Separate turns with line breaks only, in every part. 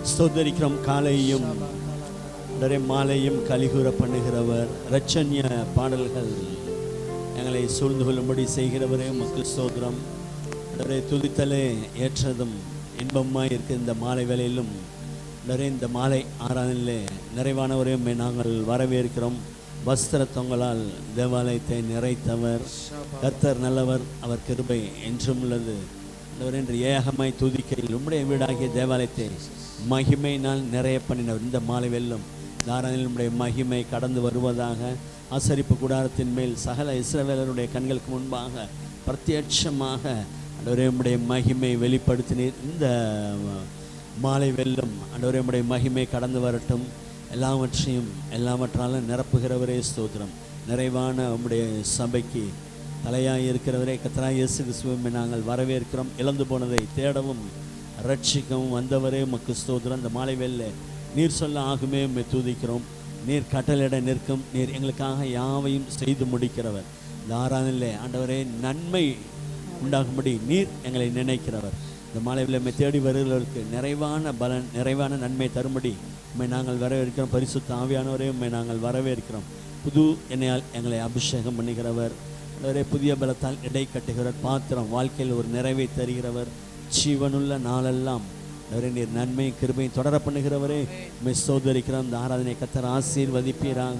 ஸ்தோத்தரிக்கிறோம். காலையும் மாலையும் கலிகூற பண்ணுகிறவர், இரட்சண்ய பாடல்கள் எங்களை சூழ்ந்து கொள்ளும்படி செய்கிறவரே உமக்கு ஸ்தோத்திரம். துதித்தலே ஏற்றதும் இன்பமாய் இருக்க இந்த மாலை வேளையிலும் இந்த மாலை ஆராதனையிலே நிறைவானவரே நாங்கள் வரவேற்கிறோம். வஸ்திர தொங்கலால் தேவாலயத்தை நிறைத்தவர் கர்த்தர் நல்லவர், அவர் கிருபை என்றும் உள்ளது என்று ஏகமாய் துதிக்கையில் உம்முடைய வீடாகிய தேவாலயத்தை மகிமையினால் நிறைய பண்ணினவர். இந்த மாலை வெல்லும் தாரானில் உம்முடைய மகிமை கடந்து வருவதாக. ஆசரிப்பு கூடாரத்தின் மேல் சகல இஸ்ரவேலருடைய கண்களுக்கு முன்பாக பிரத்யட்சமாக ஆண்டவரே உம்முடைய மகிமை வெளிப்படுத்தினீர். இந்த மாலை வெல்லும் ஆண்டவரே உம்முடைய மகிமை கடந்து வரட்டும். எல்லாவற்றாலும் நிரப்புகிறவரே ஸ்தோத்திரம். நிறைவான உம்முடைய சபைக்கு தலையாய் இருக்கிறவரே கர்த்தராகிய இயேசு கிறிஸ்துவை நாங்கள் வரவேற்கிறோம். இழந்து போனதை தேடவும் ரட்சிக்கவும் வந்தவரே உமக்கு ஸ்தோத்திரம். இந்த மாலை வெல்ல நீர் சொல்ல ஆகுமே உம்மை துதிக்கிறோம். நீர் கட்டளையிட நிற்கும். நீர் எங்களுக்காக யாவையும் செய்து முடிக்கிறவர். இந்த ஆராதனையிலே ஆண்டவரே நன்மை உண்டாகும்படி நீர் எங்களை நினைக்கிறவர். இந்த மாலையில் உம்மை தேடி வருகிறவர்களுக்கு நிறைவான பலன், நிறைவான நன்மை தரும்படி உம்மை நாங்கள் வரவேற்கிறோம். பரிசுத்த ஆவியானவரே உம்மை நாங்கள் வரவேற்கிறோம். புது எண்ணெயால் எங்களை அபிஷேகம் பண்ணுகிறவர், புதிய பலத்தால் இடை கட்டுகிறவர், பாத்திரம் வாழ்க்கையில் ஒரு நிறைவை தருகிறவர், ஜீவனுள்ள நாளெல்லாம் நீர் நன்மையும் கிருபையும் தொடர பண்ணுகிறவரே உம்மை ஸ்தோத்தரிக்கிறோம். இந்த ஆராதனை கர்த்தர் ஆசீர்வதிப்பீராக.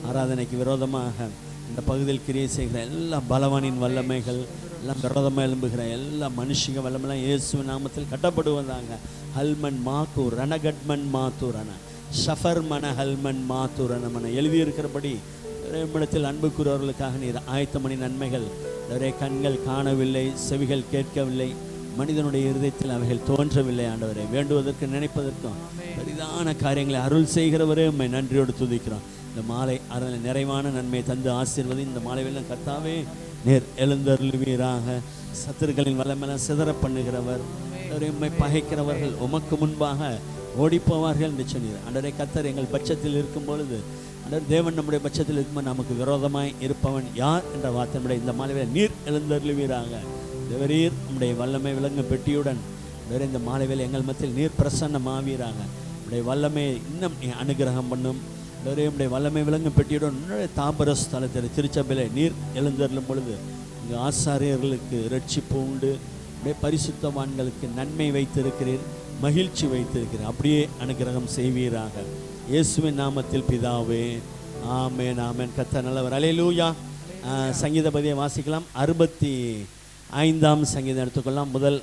ஆராதனைக்கு விரோதமாக இந்த பகுதியில் கிரியை செய்கிற எல்லா பலவானின் வல்லமைகள் எல்லாம் விரோதமாக எழும்புகிற எல்லா மனுஷங்க வல்லமெல்லாம் இயேசுவின் நாமத்தில் கட்டப்படுவதாக. ஹல்மன் மாத்தூர் ரணகட்மன் மாத்தூர் அன ஷஃபர் மன ஹல்மன் மாத்தூர் அன எழுதியிருக்கிறபடி இடத்தில் அன்புக்குரியவர்களுக்காக நீர் ஆயத்தமணி நன்மைகள் நிறைய கண்கள் காணவில்லை, செவிகள் கேட்கவில்லை, மனிதனுடைய இருதயத்தில் அவைகள் தோன்றவில்லை. ஆண்டவரை வேண்டுவதற்கு நினைப்பதற்கும் பெரிதான காரியங்களை அருள் செய்கிறவரே உம்மை நன்றியோடு துதிக்கிறோம். இந்த மாலை அருள் நிறைவான நன்மை தந்து ஆசீர்வதி. இந்த மாலை வெள்ளம் கர்த்தாவே நேர் எழுந்தருளுவீராக. சத்துருக்களின் வல்லமெல்லாம் சிதற பண்ணுகிறவர், உம்மை பகைக்கிறவர்கள் உமக்கு முன்பாக ஓடிப்போவார்கள் என்று சொன்னீர். ஆண்டவரே கர்த்தர் எங்கள் பட்சத்தில் இருக்கும் பொழுது ஆண்டவர் தேவன் நம்முடைய பட்சத்தில் இருக்கும்போது நமக்கு விரோதமாய் இருப்பவன் யார் என்ற வார்த்தையுடைய இந்த மாலையில் நீர் எழுந்தருளுவீராக. தேவரீர் நம்முடைய வல்லமை விளங்கு பெட்டியுடன் வேற இந்த மாலை வேலை எங்கள் மத்தியில் நீர் பிரசன்னமாவீராங்க. உடைய வல்லமை இன்னும் அனுகிரகம் பண்ணும். வேறே உடைய வல்லமை விளங்கு பெட்டியுடன் உன்னுடைய தாபர ஸ்தலத்தில் திருச்சபையில் நீர் எழுந்தருளும் பொழுது இங்கே ஆசாரியர்களுக்கு ரட்சிப்பு உண்டு. உடைய பரிசுத்தவான்களுக்கு நன்மை வைத்திருக்கிறீர், மகிழ்ச்சி வைத்திருக்கிறீர். அப்படியே அனுகிரகம் செய்வீராக. இயேசுவின் நாமத்தில் பிதாவே, ஆமென் ஆமென். கர்த்தர் நல்லவர். அல்லேலூயா. சங்கீதபதியை வாசிக்கலாம். 65ஆம் சங்கீதம் எடுத்துக்கொள்ளலாம். முதல்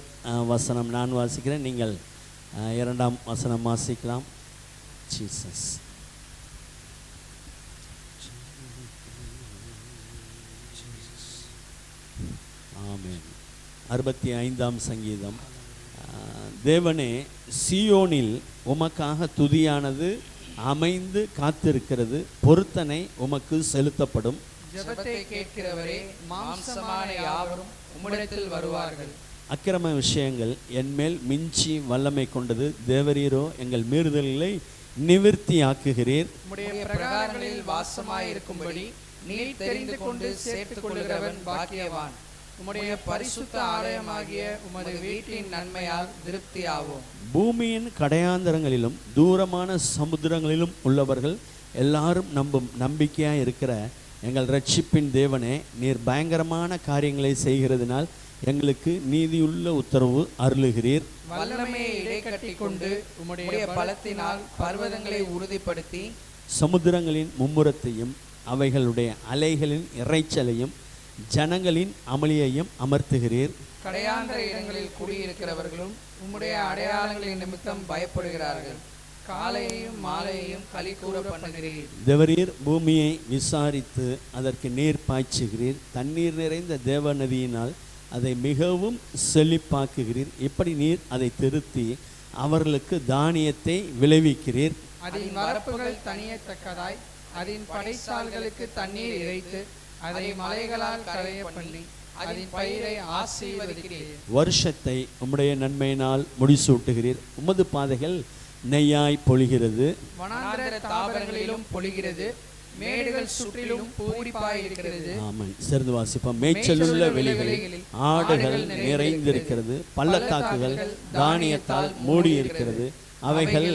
வசனம் நான் வாசிக்கிறேன், நீங்கள் 2ஆம் வசனம் வாசிக்கலாம். ஜீசஸ். ஆமென். 65ஆம் சங்கீதம். தேவனே, சீயோனில் உமக்காக துதியானது அமைந்து காத்திருக்கிறது, பொருத்தனை உமக்கு செலுத்தப்படும்.
ஜெபத்தை கேட்கிறவரே, மாம்சமான யாவரும் உம்மிடத்தில் வருவார்கள்.
அக்கிரம விஷயங்கள் என்மேல் மிஞ்சி வல்லமை கொண்டது, தேவரீரோ எங்கள் மீறுதல்களை நிவிர்த்தியாக்குகிறீர்.
உம்முடைய பிரகாரங்களில் வாசமாயிருக்கும்படி நீர் தெரிந்து கொண்டு சேர்த்துக் கொள்கிறவன் பாக்கியவான். உம்முடைய பரிசுத்த ஆலயமாகிய உமது வீட்டின் நன்மையால் திருப்தியாவோம்.
பூமியின் கடையாந்தரங்களிலும் தூரமான சமுத்திரங்களிலும் உள்ளவர்கள் எல்லாரும் நம்பும் நம்பிக்கையாக இருக்கிற எங்கள் ரட்சிப்பின் தேவனே, நீர் பயங்கரமான காரியங்களை செய்கிறதுனால் எங்களுக்கு நீதியுள்ள உத்தரவு அருளுகிறீர்.
வல்லமையை இடைக்கட்டி கொண்டு உம்முடைய பலத்தினால் பர்வதங்களை உறுதிப்படுத்தி
சமுத்திரங்களின் மும்முரத்தையும் அவைகளுடைய அலைகளின் இறைச்சலையும் ஜனங்களின் அமளியையும் அமர்த்துகிறீர்.
கடையாந்திர இடங்களில் குடியிருக்கிறவர்களும் உம்முடைய அடையாளங்களின் நிமித்தம் பயப்படுகிறார்கள். காலையையும் மாலையையும் களி கூற பண்ணுகிறீர்.
தேவரீர் பூமியை விசாரித்து அதற்கு நீர் பாய்ச்சுகிறீர். தண்ணீர் நிறைந்த தேவ நதியினால் அதை மிகவும் செழிப்பாக்குகிறீர். இப்படி நீர் அதை திருத்தி அவர்களுக்கு தானியத்தை விளைவிக்கிறீர்.
அதன் வரப்புகள் தனியத்தக்கதாய் அதன் படைசால்களுக்கு தண்ணீர் இறைத்து அதை மலைகளால் கரைய பண்ணி அதன் பயிரை ஆசீர்வதிக்கிறீர்.
வருஷத்தை உம்முடைய நன்மையினால் முடிசூட்டுகிறீர். உமது பாதைகள் நெய்யாய் பொழிகிறது,
வனாந்தர தாவரங்களிலும் பொழிகிறது. மேடுகள் சுற்றிலும் பூரிப்பாய் இருக்கிறது.
ஆமென். சேர்ந்து வாசிப்போம். மேய்ச்சலுள்ள வெளிகளில் ஆடுகள் நிறைந்திருக்கிறது, பள்ளத்தாக்குகள் தானியத்தால் மூடி இருக்கிறது, அவைகள்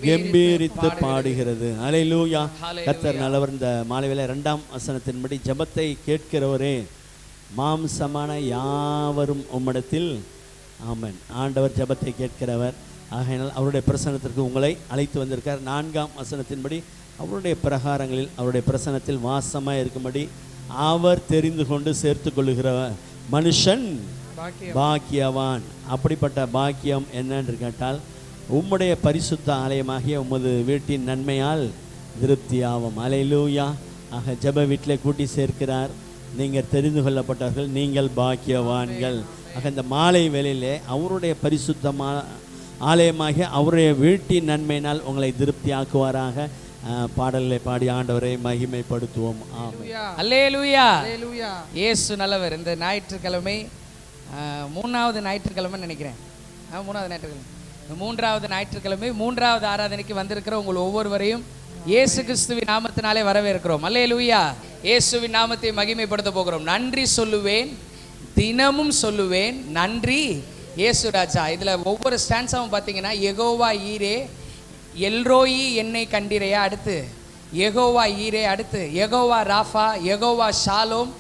கெம்பீரித்து பாடுகிறது. அல்லேலூயா. கர்த்தர் நல்லவர். இந்த மாலை வேளை 2ஆம் வசனத்தின்படி ஜெபத்தை கேட்கிறவரே, மாம்சமான யாவரும் உம்மிடத்தில். ஆமென். ஆண்டவர் ஜெபத்தை கேட்கிறவர். ஆகையினால் அவருடைய பிரசன்னத்திற்கு உங்களை அழைத்து வந்திருக்கார். 4ஆம் வசனத்தின்படி அவருடைய பிரகாரங்களில் அவருடைய பிரசன்னத்தில் வாசமாக இருக்கும்படி அவர் தெரிந்து கொண்டு சேர்த்து கொள்ளுகிற மனுஷன் பாக்கியவான். அப்படிப்பட்ட பாக்கியம் என்னென்று கேட்டால், உம்முடைய பரிசுத்த ஆலயமாகிய உமது வீட்டின் நன்மையால் திருப்தியாகும். அல்லேலூயா. ஆக ஜெப வீட்டிலே கூட்டி சேர்க்கிறார். நீங்கள் தெரிந்து கொள்ளப்பட்டார்கள், நீங்கள் பாக்கியவான்கள். ஆக இந்த மாலை வேளையிலே அவருடைய பரிசுத்தமான ஆலயமாகிய அவருடைய வீட்டின் நன்மையினால் உங்களை திருப்தியாக்குவாராக. பாடலை பாடி ஆண்டவரை மகிமைப்படுத்துவோம். ஆமென்.
அல்லேலூயா. இயேசு நல்லவர். இந்த ஞாயிற்றுக்கிழமை 3வது ஞாயிற்றுக்கிழமை நினைக்கிறேன். 3வது ஞாயிற்றுக்கிழமை. 3வது ஞாயிற்றுக்கிழமை 3வது ஆராதனைக்கு வந்திருக்கிற உங்கள் ஒவ்வொருவரையும் இயேசு கிறிஸ்துவின் நாமத்தினாலே வரவேற்கிறோம். அல்லேலூயா. இயேசுவின் நாமத்தை மகிமைப்படுத்த போகிறோம். நன்றி சொல்லுவேன், தினமும் சொல்லுவேன் நன்றி இயேசு ராஜா. இதில் ஒவ்வொரு ஸ்டான்ஸாவும் பார்த்தீங்கன்னா, யெகோவா ஈரே, எல்ரோயி என்னை கண்டிரையா, அடுத்து யெகோவா ஈரே, அடுத்து யெகோவா ராஃபா, யெகோவா ஷாலோம்.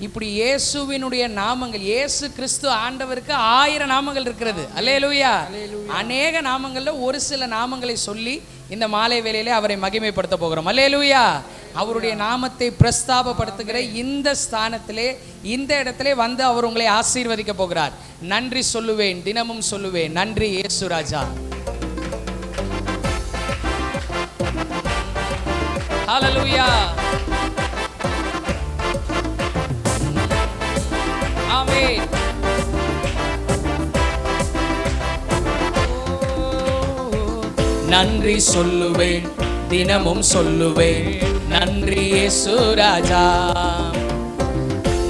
இப்படி இயேசுவினுடைய நாமங்கள், இயேசு கிறிஸ்து ஆண்டவருக்கு 1000 நாமங்கள் இருக்கிறது. அல்லேலூயா. அநேக நாமங்கள்ல ஒரு சில நாமங்களை சொல்லி இந்த மாலை வேளையிலே அவரை மகிமைப்படுத்த போகிறோம். அல்லேலூயா. அவருடைய நாமத்தை பிரஸ்தாபப்படுத்துகிற இந்த ஸ்தானத்திலே, இந்த இடத்திலே வந்து அவர் உங்களை ஆசீர்வதிக்க போகிறார். நன்றி சொல்லுவேன், தினமும் சொல்லுவேன் நன்றி இயேசு ராஜா. ஹல்லேலூயா. ஆமென். நன்றி சொல்லுவேன், தினமும் சொல்லுவேன் நன்றி இயேசு ராஜா.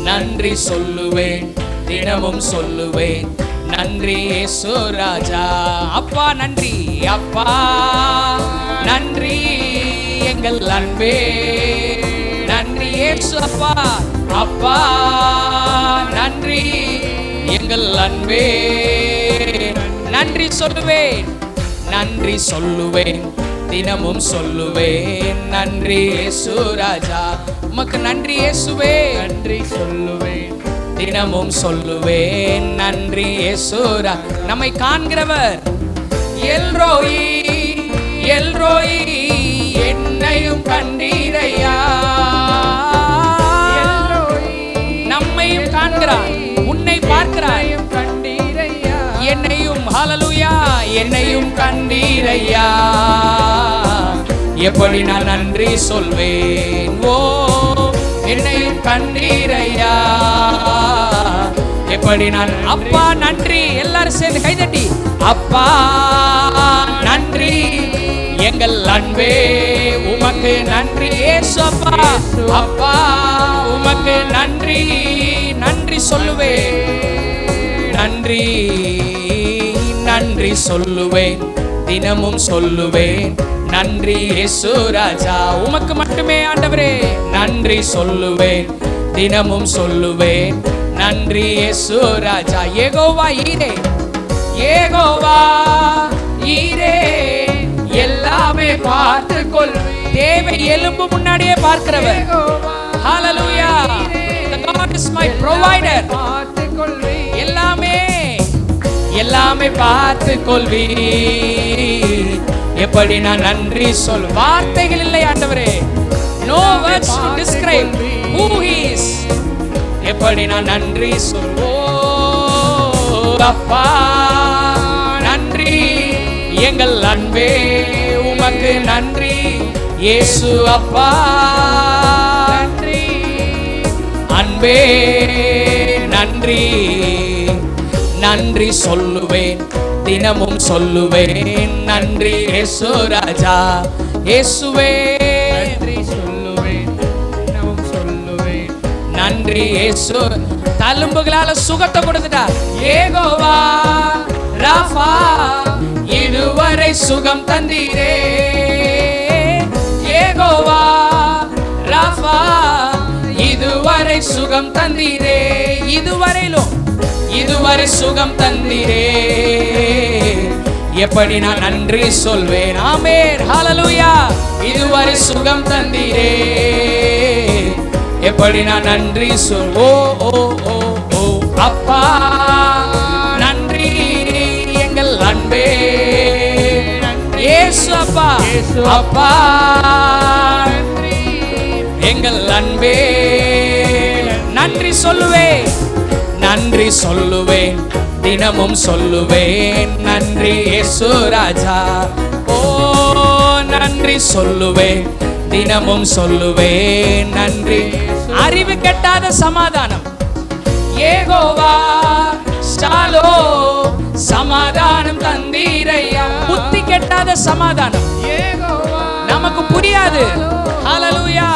நன்றி சொல்லுவேன், தினமும் சொல்லுவேன் நன்றி இயேசு ராஜா. அப்பா நன்றி, அப்பா நன்றி எங்கள் அன்பே நன்றி இயேசு. அப்பா அப்பா நன்றி எங்கள் அன்பே. நன்றி சொல்லுவேன், நன்றி சொல்லுவேன், தினமும் சொல்லுவேன் நன்றி இயேசு ராஜா. உமக்கு நன்றி இயேசுவே. நன்றி சொல்லுவேன், தினமும் சொல்லுவேன் நன்றி இயேசு ராஜா. நம்மை காண்கிறவர் எல்ரோயி, எல்ரோயி என்னையும் கண்டீரையா. நம்மையும் காண்கிறார், உன்னை பார்க்கிறார், என்னையும். ஹல்லேலூயா. என்னையும் கண்டீரையா. எப்படி நான் நன்றி சொல்வேன். ஓ என்னையும் கண்டீரையா. எப்படி நான். அப்பா நன்றி. எல்லாரும் சேர்ந்து கைதட்டி அப்பா நன்றி எங்கள் அன்பே உமக்கு நன்றி இயேசு. அப்பா அப்பா உமக்கு நன்றி. நன்றி சொல்லுவேன், நன்றி நன்றி சொல்லுவேன், தினமும் சொல்லுவேன் நன்றி இயேசு ராஜா. உமக்கு மட்டுமே ஆண்டவரே நன்றி சொல்லுவேன், தினமும் சொல்லுவேன் நன்றி இயேசு ராஜா. யெகோவா ஈரே, யெகோவா ஈரே எல்லாமே பார்த்து கொள்வேன். தேவை எலும்பு முன்னாடியே பார்க்கிறவர். ஹல்லேலூயா. The God is my provider. எல்லாமே எல்லாமே பார்த்து கொள்வி. எப்படி நான் நன்றி சொல். வார்த்தைகள் இல்லை ஆண்டவரே. No words to describe who he is. எப்படி நான் நன்றி சொல்வோ. அப்பா நன்றி எங்கள் அன்பே உமக்கு நன்றி இயேசு. அப்பா நன்றி அன்பே நன்றி. நன்றி சொல்லுவேன், தினமும் சொல்லுவேன் நன்றி இயேசு ராஜா. இயேசுவே நன்றி சொல்லுவேன், தினமும் சொல்லுவேன் நன்றி இயேசு. தழும்புகளால சுகத்தை கொடுத்துட்டா. யெகோவா ராஃபா இதுவரை சுகம் தந்தீரே. யெகோவா சுகம் தந்தீரே, இதுவரை சுகம் தந்தீரே, எப்படி நான் நன்றி சொல்வேன். ஆமென், ஹல்லேலூயா. இதுவரை சுகம் தந்தீரே, எப்படி நான் நன்றி சொல். ஓ ஓ ஓ ஓ அப்பா நன்றி, எங்கள் அன்பே இயேசு அப்பா, அப்பா எங்கள் அன்பே, நன்றி சொல்லுவேன், நன்றி சொல்லுவேன், தினமும் சொல்லுவேன் நன்றி இயேசு ராஜா. ஓ நன்றி சொல்லுவேன், தினமும் சொல்லுவேன் நன்றி. அறிவு கெட்டாத சமாதானம் யெகோவா ஷாலோம், சமாதானம் தந்தீரையா. புத்தி கெட்டாத சமாதானம் நமக்கு புரியாது. ஹல்லேலூயா.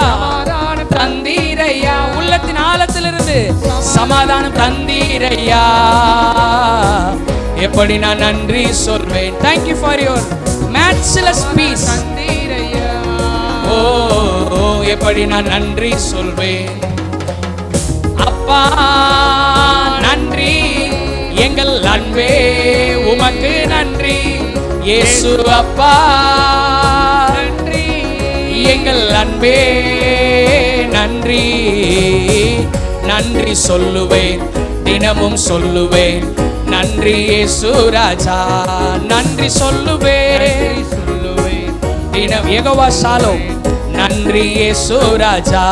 தந்தீரையா, உள்ளத்தின் ஆழத்திலிருந்து சமாதானம் தந்தீரையா, எப்படி நான் நன்றி சொல்வேன். Thank you for your matchless peace. ஓ எப்படி நான் நன்றி சொல்வேன். அப்பா நன்றி, எங்கள் அன்பே உமக்கு நன்றி. இயேசு அப்பா நன்றி, எங்கள் அன்பே நன்றி. நன்றி சொல்லுவேன், தினமும் சொல்லுவேன் நன்றி இயேசு ராஜா. நன்றி சொல்லுவேன், தினம் யெகோவா ஷாலோம், நன்றி இயேசு ராஜா.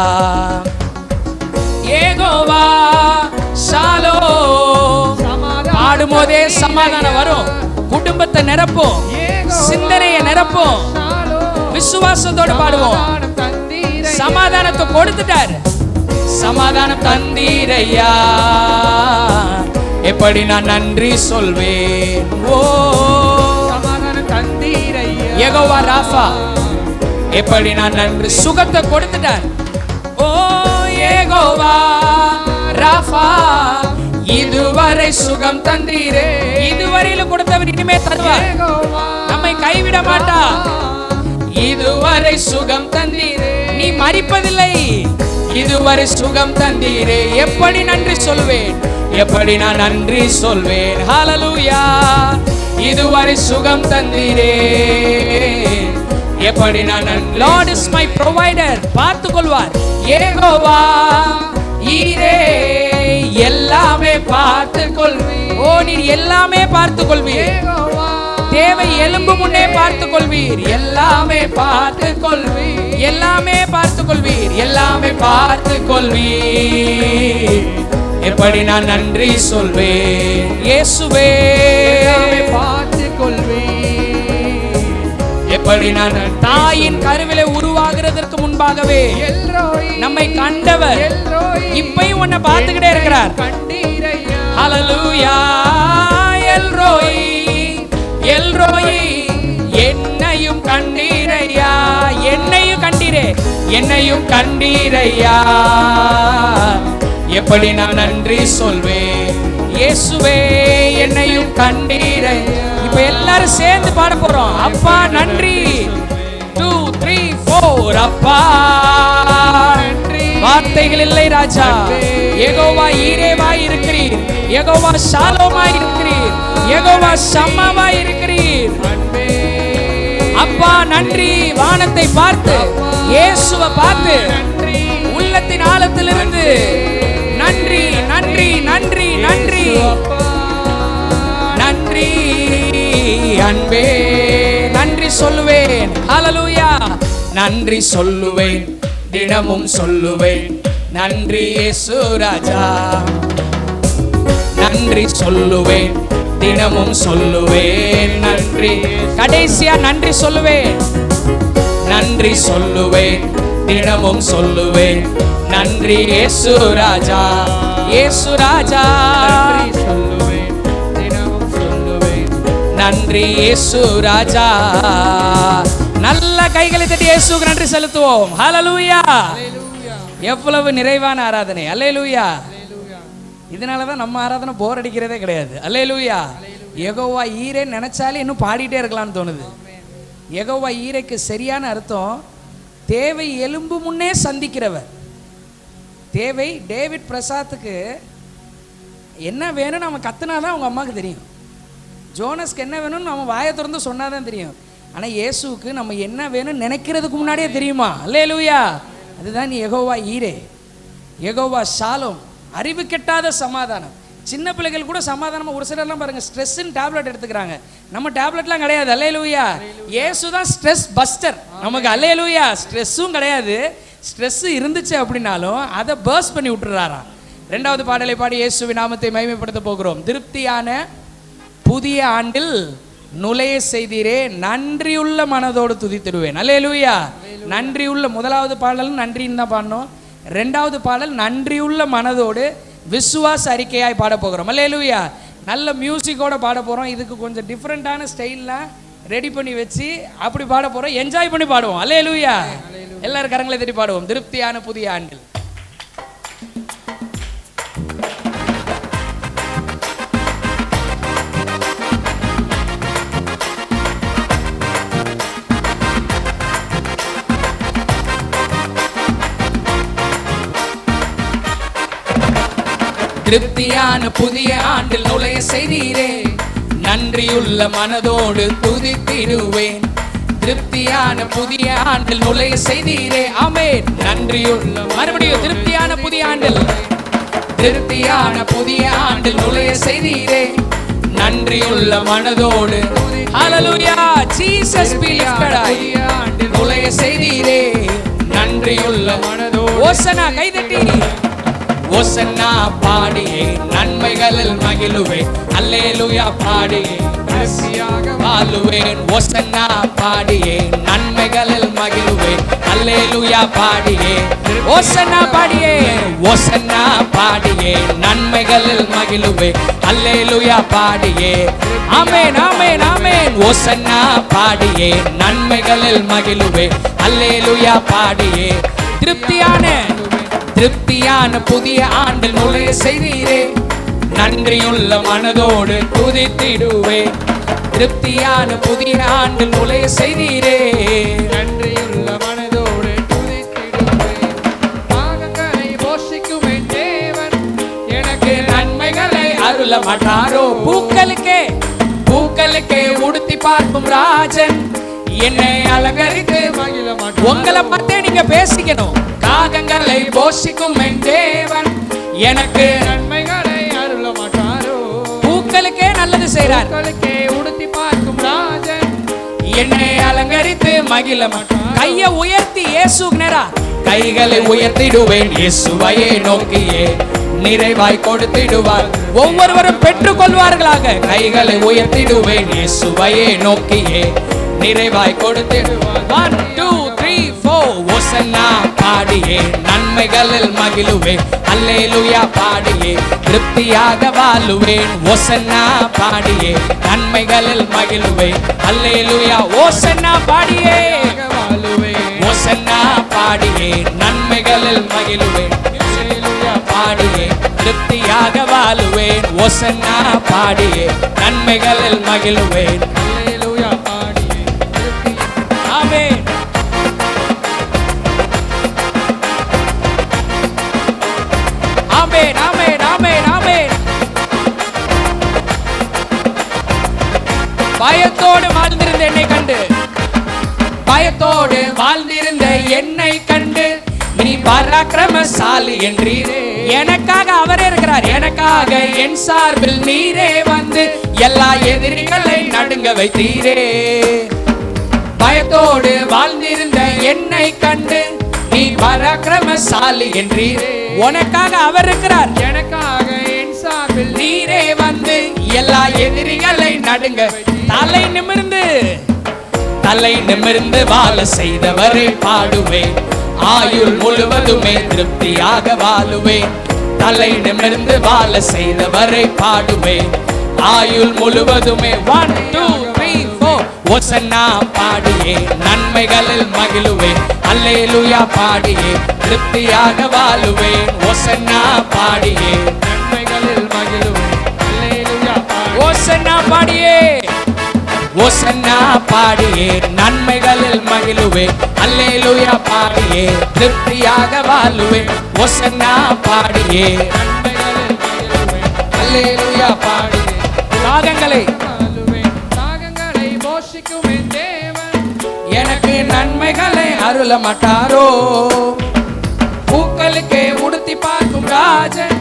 யெகோவா ஷாலோம் பாடும்போதே சமாதானம் வரும். குடும்பத்தை நிரப்பும், சிந்தனையை நிரப்பும். விசுவாசத்தோடு பாடுவோம். சமாதானத்தை கொடுத்துட்டார். சமாதானம் தந்தீரையா, எப்படி நான் நன்றி சொல்வேன். ஓ சமாதானம் தந்தீரையா, யெகோவா ராஃபா, எப்படி நான் நன்றி. சுகத்தை கொடுத்துட்டார். ஓ யெகோவா ராஃபா, இதுவரை சுகம் தந்தீரே. இதுவரையில கொடுத்தவர் இனிமே தருவார். நம்மை கைவிட மாட்டா. இதுவரை சுகம் தந்தீரே, நீ மரிப்பதில்லை. இதுவரை சுகம் தந்தீரே, எப்படி நன்றி சொல்வேன், எப்படி நான் நன்றி சொல்வேன். ஹல்லேலூயா. இதுவரை சுகம் தந்தீரே, எப்படி நான் நன்றி. Lord is my provider, பார்த்துக் கொள்வார். யெகோவா ஈரே, எல்லாமே பார்த்துக் கொள்வீர். ஓ நீர் எல்லாமே பார்த்துக் கொள்வீர். தேவை எலும்பு முன்னே பார்த்துக் கொள்வீர். எல்லாமே பார்த்துக் கொள்வீர், எல்லாமே பார்த்துக் கொள்வீர், எல்லாமே பார்த்துக் கொள்வீர், எப்படி நான் நன்றி சொல்வேன். இயேசுவே பார்த்துக் கொள்வீர், எப்படி நான். தாயின் கருவிலே உருவாகிறதற்கு முன்பாகவே நம்மை கண்டவர் இப்பயும் உன்னை பார்த்துக்கிட்டே இருக்கிறார். ஹல்லேலூயா. எல்ரோய், எல்ரோய், என்னையும் கண்டீரையா, என்னையும் கண்டீரே, என்னையும் கண்டீரையா, எப்படி நான் நன்றி சொல்வேன். இயேசுவே என்னையும் கண்டீரை. இப்ப எல்லாரும் சேர்ந்து பாட போறோம். அப்பா நன்றி. 2 3 4 அப்பா நன்றி. வார்த்தைகள் இல்லை ராஜா. யெகோவா ஈரேவாய் இருக்கிறீர், யெகோவா ஷாலோமாய் இருக்கிறீர், யெகோவா ஷம்மாவாய் இருக்கிறீர். அப்பா நன்றி. வானத்தை பார்த்து, இயேசுவை பார்த்து, உள்ளத்தின் ஆழத்திலிருந்து நன்றி நன்றி நன்றி நன்றி நன்றி அன்பே, நன்றி சொல்லுவேன். ஹல்லேலூயா. நன்றி சொல்லுவேன், தினமும் சொல்லுவேன் நன்றி இயேசு ராஜா. நன்றி சொல்லுவேன், தினமும் சொல்லுவேன் நன்றி. கடைசியா நன்றி சொல்லுவேன், நன்றி சொல்லுவேன், தினமும் சொல்லுவேன் நன்றி இயேசு ராஜா. இயேசு ராஜா சொல்லுவேன், தினமும் சொல்லுவேன் நன்றி இயேசு ராஜா. நல்ல கைகளை தட்டி இயேசுவுக்கு நன்றி செலுத்துவோம். ஹல்லேலூயா. எவ்வளவு நிறைவான ஆராதனை. அல்லேலூயா. இதனாலதான் நம்ம ஆராதனை போர் அடிக்கிறதே கிடையாது. அல்லேலூயா. யெகோவா ஈரே நினைச்சாலே இன்னும் பாடிட்டே இருக்கலாம்னு தோணுது. யெகோவா ஈரைக்கு சரியான அர்த்தம் தேவை எலும்பு முன்னே சந்திக்கிறவர். தேவை. டேவிட் பிரசாத்துக்கு என்ன வேணும்னு அவன் கத்துனாதான் அவங்க அம்மாவுக்கு தெரியும். ஜோனஸ்க்கு என்ன வேணும்னு அவன் வாயை திறந்து சொன்னாதான் தெரியும். ஆனால் இயேசுவுக்கு நம்ம என்ன வேணும்னு நினைக்கிறதுக்கு முன்னாடியே தெரியுமா? அல்லேலூயா. அதுதான் யெகோவா ஈரே, யெகோவா ஷாலோம், அறிவு கெட்டாத சமாதானம். சின்ன பிள்ளைகள் கூட சமாதானமாக ஒரு சிலர்லாம் பாருங்கள் ஸ்ட்ரெஸ்ஸுன்னு டேப்லெட் எடுத்துக்கிறாங்க. நம்ம டேப்லெட்லாம் கிடையாது. அல்லேலூயா. இயேசு தான் ஸ்ட்ரெஸ் பஸ்டர் நமக்கு. அல்லேலூயா. ஸ்ட்ரெஸ்ஸும் கிடையாது. ஸ்ட்ரெஸ்ஸு இருந்துச்சு அப்படின்னாலும் அதை பர்ஸ்ட் பண்ணி விட்டுறாராம். 2வது பாடலை பாடி இயேசுவின் நாமத்தை மகிமைப்படுத்த போகிறோம். திருப்தியான புதிய ஆண்டில் நுழைய செய்தீரே, நன்றியுள்ள மனதோடு துதித்திடுவேன். அல்லேலூயா. நன்றியுள்ள, முதலாவது பாடல் நன்றின்னு தான் பாடணும். 2வது பாடல் நன்றியுள்ள மனதோடு விசுவாச அறிக்கையாய் பாட போகிறோம். அல்லேலூயா. நல்ல மியூசிக்கோட பாட போகிறோம். இதுக்கு கொஞ்சம் டிஃப்ரெண்ட்டான ஸ்டைல்லாம் ரெடி பண்ணி வச்சு அப்படி பாட போகிறோம். என்ஜாய் பண்ணி பாடுவோம். அல்லேலூயா. எல்லாரும் கரங்களை தட்டி பாடுவோம். திருப்தியான புதிய ஆண்டில். திருப்தியான புதிய ஆண்டில் நுழைய செய்தீரே, நன்றியுள்ள மனதோடு துதித்திடுவேன். திருப்தியான புதிய ஆண்டில் நுழைய செய்தீரே, ஆமென். நன்றியுள்ள, மறுபடியும் திருப்தியான புதிய ஆண்டில், திருப்தியான புதிய ஆண்டில் நுழைய செய்தீரே, நன்றியுள்ள மனதோடு. ஹல்லேலூயா. ஜீசஸ் பீ லிஃப்டட் ஹை. நுழைய செய்தீரே, நன்றியுள்ள மனதோடு. ஓசனா கைதட்டி. ஓசன்னா பாடியே நன்மைகளில் மகிழுவேன். அல்லேலூயா பாடியே வாழுவேன். ஓசன்னா பாடியே நன்மைகளில் மகிழுவேன். அல்லேலூயா பாடியே. ஓசன்னா பாடியே, ஓசன்னா பாடியே நன்மைகளில் மகிழுவேன். அல்லேலூயா பாடியே. ஆமென் ஆமென் ஆமென். ஓசன்னா பாடியே நன்மைகளில் மகிழுவேன். அல்லேலூயா பாடியே. திருப்தியான புதிய ஆண்டில் நுழைய செய்தீரே, நன்றியுள்ள மனதோடு துதித்திடுவேன். திருப்தியான புதிய ஆண்டில் நுழைய செய்தீரே,
நன்றியுள்ள மனதோடு துதித்திடுவேன். பாகங்களை போஷிக்கும் என் தேவன் எனக்கு
நன்மைகளை அருள மாட்டாரோ? பூக்களுக்கே உடுத்தி பார்க்கும் ராஜன் என்னை அலங்கரித்து மகிழ மாட்டாரோ? உங்களை பார்த்தே நீங்க பேசிக்கணும். காகங்களை போஷிக்கும் என் தேவன் எனக்கு
நன்மைகளை அருள மாட்டாரோ?
பூக்களுக்கே நல்லது செய்றார்.
பூக்களுக்கே உடுத்தி பார்க்கும் ராஜன்
என்னை அலங்கரித்து மகிழ மாட்டார். கையை உயர்த்தி இயேசுக்கு நேரா கைகளை உயர்த்திடுவேன். இயேசுவையே நோக்கியே நிறைவாய் கொடுத்திடுவார். ஒவ்வொருவரும் பெற்றுக் கொள்வார்களாக. கைகளை உயர்த்திடுவேன். இயேசுவையே நோக்கியே நிறைவாய் கொடுத்திடுவார். 1 2 3 4. ஓசன்னா பாடியே நன்மைகளில் மகிழுவேன். அல்லேலூயா பாடியே திருப்தியாக வாழுவேன். ஓசன்னா பாடியே நன்மைகளில் மகிழுவேன். அல்லேலூயா. ஓசன்னா பாடியே
வாழுவேன்.
ஓசன்னா பாடியே நன்மைகளில் மகிழுவேன். அல்லேலூயா பாடியே திருப்தியாக வாழுவேன். ஓசன்னா பாடியே நன்மைகளில் மகிழுவேன்.
அல்லேலூயா பாடியே திருப்தி.
ஆமென். ஆமென் ஆமென் ஆமென் ஆமென். பயத்தோடு வாழ்ந்திருந்த என்னை கண்டு, பயத்தோடு வாழ்ந்திருந்த என்னை கண்டு நீ பராக்கிரமசாலி என்றீரே. எனக்காக அவரே இருக்கிறார். எனக்காக என் சார்பில் நீரே வந்து எல்லா எதிரிகளை நடுங்க வைத்தீரே. பயத்தோடு வாழ்ந்திருந்த என்னை கண்டு நீ பராக்கிரமசாலி என்றீரே. உனக்காக அவர் இருக்கிறார்.
எனக்காக என் சார்பில்
நீரே வந்து எல்லா எதிரிகளை நடுங்க. தலை நிமிர்ந்து வாழ செய்தவரை பாடுவேன். ஆயுள் முழுவதுமே திருப்தியாக வாழுவேன். தலை நிமிர்ந்து வாழ செய்தவரை பாடுவேன். ஆயுள் முழுவதுமே. 1 2 3 4. ஓசன்னா பாடியே நன்மைகளில் மகிழுவேன். அல்லேலூயா பாடியே திருப்தியாக வாழுவேன். ஓசன்னா பாடியே
நன்மைகளில் மகிழுவேன். அல்லேலூயா பாடி.
ஓசன்னா பாடியே, ஓசன்னா பாடியே நன்மைகளில் மகிழுவேன். அல்லேலூயா அல்லேலூயா பாடியே திருப்தியாக வாழுவேன். ஓசன்னா பாடியே
நன்மைகளில் மகிழுவேன்.
அல்லேலூயா பாடியே ராகங்களை
வாழுவேன். ராகங்களை போஷிக்கும் என் தேவன்
எனக்கு நன்மைகளை அருள மாட்டாரோ. பூக்களுக்கே உடுத்தி பார்க்கும் ராஜன்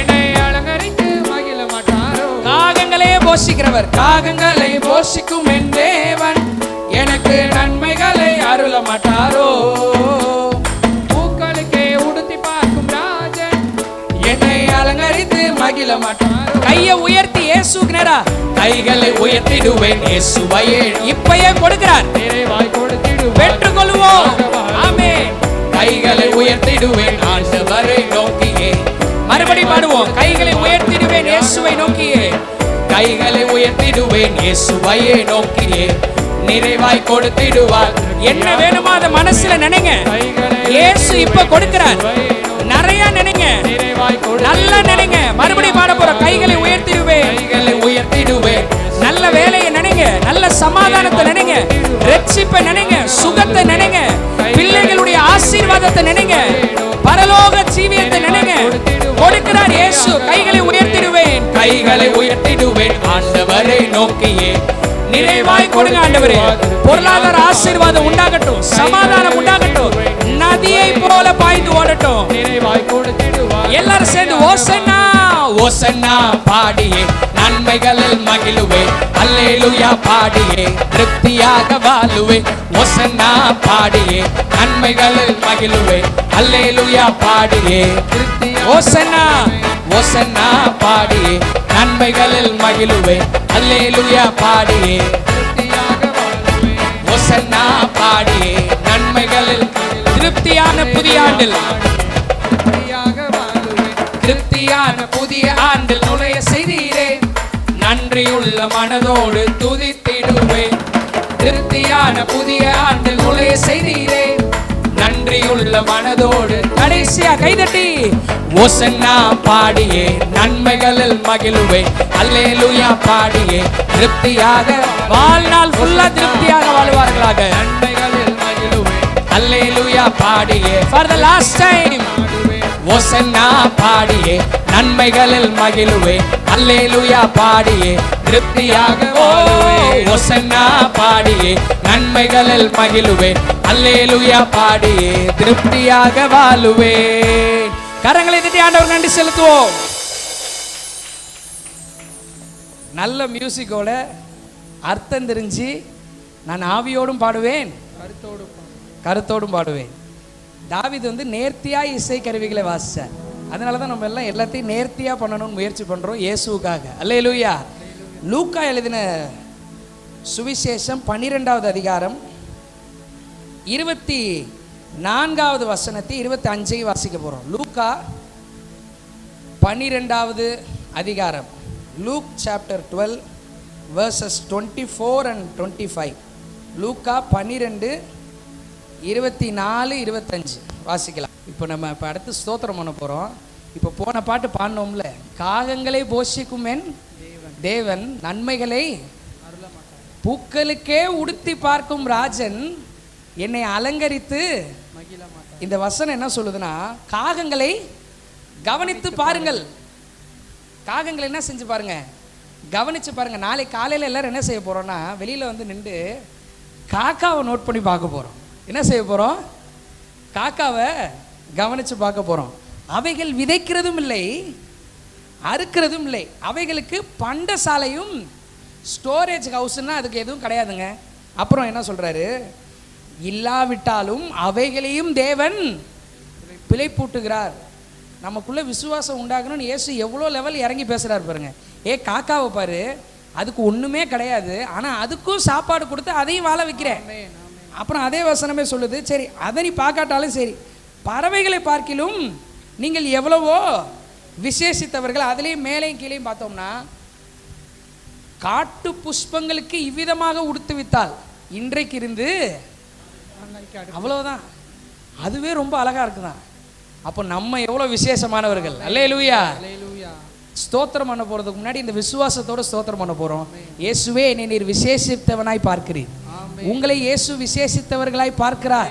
என்னை அலங்கரித்து மகிழ மாட்டாரோ.
காகங்களே போஷிக்கிறவர், காகங்களை போஷிக்கும் என் தேவன் எனக்கு நன்மைகளை அருள மாட்டாரோ.
பூக்களுக்கே உடுத்தி பார்க்கும் ராஜன்
என்னை அலங்கரித்து மகிழ மாட்டாரோ. கையை உயர்த்தி இயேசுக்கு நேரா கைகளை உயர்த்திடுவேன். இயேசுவையே இப்பயே கொடுக்கிறார்,
நிறைவாய் கொடுத்திடுவார்.
பெற்றுக்கொள்வோம். ஆமென். கைகளை உயர்த்திடுவேன் ஆண்டவரை நோக்கியே. மறுபடி பாடுவோம். கைகளை உயர்த்திடுவேன் இயேசுவை நோக்கியே. கைகளை உயர்த்திடுவேன் இயேசுவையே நோக்கியே. நிறைவாய் கொடுத்திடுவார். என்ன வேணுமோ அதை மனசுல நினைங்க. இயேசு இப்ப கொடுக்கிறார். நிறைய நினைங்க,
நிறைவாய்
நல்லா நினைங்க. மறுபடியும் பாட போறோம். கைகளை உயர்த்திடுவேன், கைகளை உயர்த்திடுவேன். நல்ல வேலையை நினைங்க, நல்ல சமாதானத்தை நினைங்க, ரட்சிப்பை நினைங்க, சுகத்தை நினைங்க, பிள்ளைகளுடைய ஆசீர்வாதத்தை நினைங்க, பரலோக ஜீவியத்தை நினைங்க. கொடுக்கிறார் இயேசு. கைகளை உயர்த்திடுவேன், கைகளை உயர்த்திடுவேன் ஆண்டவரை நோக்கியே. நிறைவாய் கொடுங்க ஆண்டவரே. பொருளாதார ஆசீர்வாதம் உண்டாகட்டும், சமாதானம் உண்டாகட்டும், நதியை போல பாய்ந்து ஓடட்டும்.
நிறைவாய் கொடுத்திடுவார்.
எல்லாரும் சேர்ந்து ஓசன்னா ஓசன்னா பாடியே நன்மைகளில் மகிழுவே. அல்லேலூயா பாடியே திருப்தியாக வாழுவே. ஓசன்னா பாடியே நன்மைகளில் மகிழுவே. அல்லேலூயா பாடியே ஓசன்னா ஓசன்னா பாடியே நன்மைகளில் மகிழுவே. அல்லேலூயா பாடியே
திருப்தியாக வாழ்வேன்.
ஓசன்னா பாடியே நன்மைகளில் திருப்தியான புதிய ஆண்டில்
திருப்தியாக வாழ்வேன்.
திருப்தியான புதிய ஆண்டில் நுழைய செய்தீரே. நன்றியுள்ள மனதோடு துதித்திடுவேன். திருப்தியான புதிய ஆண்டில் நுழைய செய்தீரே. நன்றியுள்ள மனதோடு கடைசியா கைதட்டி ஓசன்னா பாடியே நன்மைகளில் மகிழுவே. அல்லேலூயா பாடியே திருப்தியாக வாழ்நாள் ஃபுல்லா திருப்தியாக வாழ்வார்களாக.
நன்மைகளில் மகிழுவேன்.
அல்லேலூயா பாடியே for the last time ஓசன்னா பாடியே நன்மைகளில் மகிழுவே. அல்லேலூயா பாடியே திருப்தியாக ஓசன்னா பாடியே நன்மைகளில் மகிழுவே. அல்லேலூயா பாடியே திருப்தியாக வாழுவே. கரங்களை தட்டி ஆண்டவர் நன்றி செலுத்துவோம். நல்ல மியூசிக்கோட அர்த்தம் தெரிஞ்சு நான் ஆவியோடும் பாடுவேன், கருத்தோடும் பாடுவேன். தாவீது வந்து நேர்த்தியா இசை கருவிகளை வாசிச்சார். அதனால தான் நம்ம எல்லாம் எல்லாத்தையும் நேர்த்தியா பண்ணணும்னு முயற்சி பண்றோம் இயேசுவுக்காக. அல்லேலூயா. லூக்கா எழுதின சுவிசேஷம் 12வது அதிகாரம் 24வது வசனத்தை 25 வாசிக்க போறோம். லூக்கா 12வது அதிகாரம், லூக் சாப்டர் 12 verses 24 and 25. லூக்கா 12 24 25 வாசிக்கலாம். இப்போ நம்ம இப்போ அடுத்து ஸ்தோத்திரம் பண்ண போகிறோம். இப்போ போன பாட்டு பாடினோம்ல, காகங்களை போஷிக்கும் என் தேவன் நன்மைகளை பூக்களுக்கே உடுத்தி பார்க்கும் ராஜன் என்னை அலங்கரித்து. இந்த வசனம் என்ன சொல்லுதுன்னா, காகங்களை கவனித்து பாருங்கள். காகங்களை என்ன செஞ்சு பாருங்க, கவனிச்சு பாருங்க. நாளைக்கு காலையில் எல்லாரும் என்ன செய்ய போறோம்னா, வெளியில வந்து நின்று காக்காவை நோட் பண்ணி பார்க்க போறோம். என்ன செய்ய போறோம்? காக்காவை கவனிச்சு பார்க்க போறோம். அவைகள் விதைக்கிறதும் இல்லை, அறுக்கிறதும் இல்லை. அவைகளுக்கு பண்டசாலையும் ஸ்டோரேஜ் ஹவுஸ்ன்னா அதுக்கு எதுவும் கிடையாதுங்க. அப்புறம் என்ன சொல்றாரு, இல்லாவிட்டாலும் அவைகளையும் தேவன் பிழைப்பூட்டுகிறார். நமக்குள்ள விசுவாசம் உண்டாகணும்னு இயேசு எவ்வளோ லெவல் இறங்கி பேசுறாரு பாருங்க. காக்காவை பாரு, அதுக்கு ஒண்ணுமே கிடையாது, ஆனா அதுக்கும் சாப்பாடு கொடுத்து அதையும் வாழ வைக்கிறேன். அப்புறம் அதே வசனமே சொல்லுது, சரி அதை நீ பார்க்காட்டாலும் சரி, பறவைகளை பார்க்கிலும் நீங்கள் எவ்வளவோ விசேஷித்தவர்கள். அதுலேயும் மேலையும் கீழையும் பார்த்தோம்னா, காட்டு புஷ்பங்களுக்கு இவ்விதமாக உடுத்து வித்தால் இன்றைக்கு இருந்து அவ்வளவுதான். அதுவே ரொம்ப அழகா இருக்குதான். அப்போ நம்ம எவ்வளவு விசேஷமானவர்கள். அல்லேலூயா. ஸ்தோத்திரம் பண்ண போறதுக்கு முன்னாடி இந்த விசுவாசத்தோட ஸ்தோத்திரம் பண்ண போறோம். இயேசுவே என்னை நீர் விசேஷித்தவனாய் பார்க்கிறீர். உங்களை இயேசு விசேஷித்தவர்களாய் பார்க்கிறார்.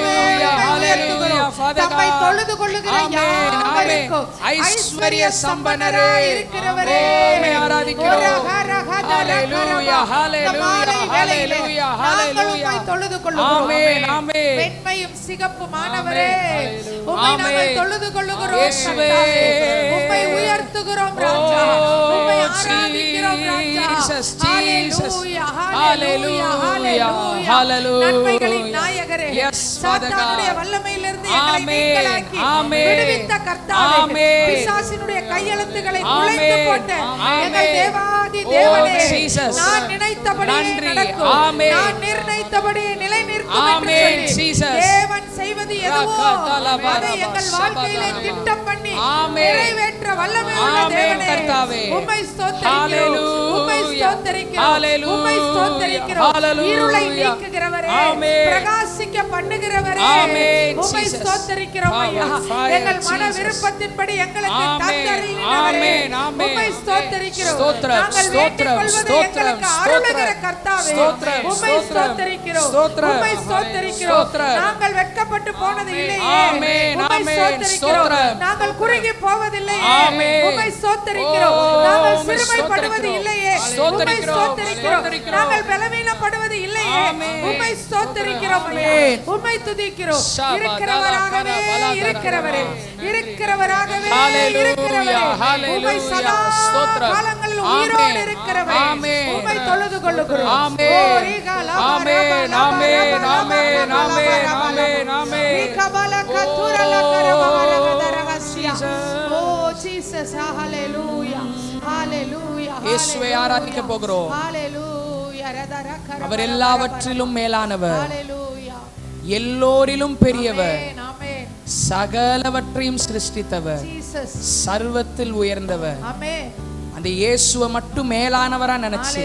தம்மை தொழுது கொள்ளுகிற யாவருக்கும் ஐஸ்வர்ய சம்பன்னரே இருக்கிறவரே ஆராதிக்கிறோம். ஹalleluya ஹalleluya ஹalleluya ஹalleluya தொழுது கொள்ளுகிறோம். ஆமென் ஆமென். வெண்மையும் சிகப்புமானவரே உம்மை நாங்கள் தொழுது கொள்ளுகிறோம். இயேசுவே உம்மை உயர்த்துகிறோம் ராஜா. உம்மை ஆராதிக்கிறோம் ராஜா. ஹalleluya ஹalleluya ஹalleluya நன்மைகளின் நாயகரே சாத்தானுடைய வல்லமையிலிருந்து எங்களை மீட்கலாக்கி விடுவித்த கர்த்தாவே பிசாசினுடைய கையெழுத்துக்களை உடைத்து போட்ட எங்கள் தேவாதி தேவனே நான் நினைத்தபடியே நடக்கும் நான் நிர்ணயித்தபடியே நிலைநிற்கும் என்று சொல்லி தேவன் செய்வது எதுவோ அதை எங்கள் வாழ்க்கையிலே திட்டம் பண்ணி நிறைவேற்ற வல்லமை உள்ள தேவனே உம்மை ஸ்தோத்திரிக்கிறோம். உம்மை ஸ்தோத்திரிக்கிறோம். உம்மை ஸ்தோத்திரிக்கிறோம். இருளை நீக்குகிறவரே பிரகாசிக்க பண்ணுகிறவரே உம்மை ஸ்தோத்திரிக்கிறோம் ஐயா. எங்கள் மன விருப்பத்தின்படி எங்களுக்கு தந்தருளினவரே உம்மை ஸ்தோத்திரிக்கிறோம். நாங்கள் வேண்டிக்கொள்வதை எங்களுக்கு அருளுகிற கர்த்தாவே உம்மை ஸ்தோத்திரிக்கிறோம். உம்மை ஸ்தோத்திரிக்கிறோம். நாங்கள் வெட்கப்பட்டு போனது இல்லையே உம்மை ஸ்தோத்திரிக்கிறோம். நாங்கள் குறுகி போவதில்லையே உம்மை ஸ்தோத்திரிக்கிறோம். நாங்கள் சிறுமைப்படுவது இல்லையே உம்மை ஸ்தோத்திரிக்கிறோம். நாங்கள் பலவீனப்படுவது இல்லையே உம்மை ஸ்தோத்திரிக்கிறோம். உம்மை துதிக்கிறோம். இருக்கிறவராகவே இருக்கிறவரே இருக்கிறவராகவே இருக்கிறவரே உம்மை சதா காலங்களில் உயிரோடு இருக்கிறவரே உம்மை தொழுது கொள்ளுகிறோம். ஆமென் ஆமென் ஆமென் ஆமென் ஆமென் ஆமென் ஆமென் விகபல கதுரல கரவரகதரகசியா. ஓ ஜீசஸ் ஹalleluya ஹalleluya இயேசுவை ஆராதிக்க போகிறோம். ஹalleluya ரதரகர அவர் எல்லாவற்றிலும் மேலானவர். ஹalleluya எல்லோரிலும் பெரியவர். ஆமென் சகலவற்றையும் சிருஷ்டித்தவர். ஜீசஸ் சர்வத்தில் உயர்ந்தவர். ஆமென் அந்த இயேசுவை மட்டும் மேலானவரா நினைச்சு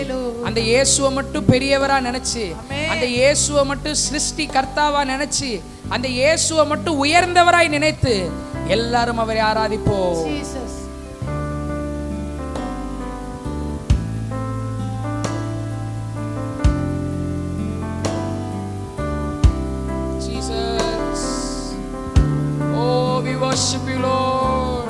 அந்த இயேசுவை மட்டும் பெரியவரா நினைச்சு அந்த இயேசுவை மட்டும் சிருஷ்டி கர்த்தாவா நினைச்சு அந்த இயேசுவை மட்டும் உயர்ந்தவராய் நினைத்து எல்லாரும் அவரை ஆராதிப்போம். Jesus, oh we worship you Lord.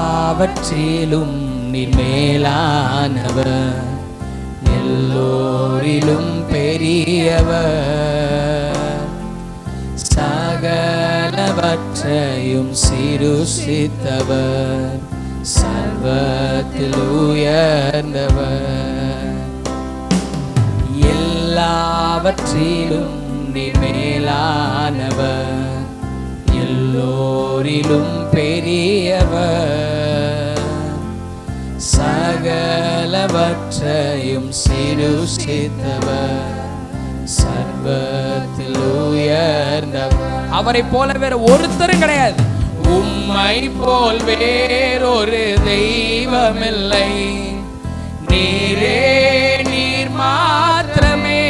எல்லாவற்றிலும் நீர் மேலானவர்.
எல்லோரிலும் பெரியவர், சகலவற்றையும் சிருஷ்டித்தவர், சர்வத்தில் உயர்ந்தவர், எல்லாவற்றிலும் நீர் மேலானவர், எல்லோரிலும் பெரியவர், சகலவற்றையும் சிருஷ்டித்தவர், சர்வத்தில் உயர்ந்தவர். அவரை போல வேற ஒருத்தரும் கிடையாது. உம்மை போல் வேறொரு தெய்வமில்லை, நீரே நீர் மாத்திரமே.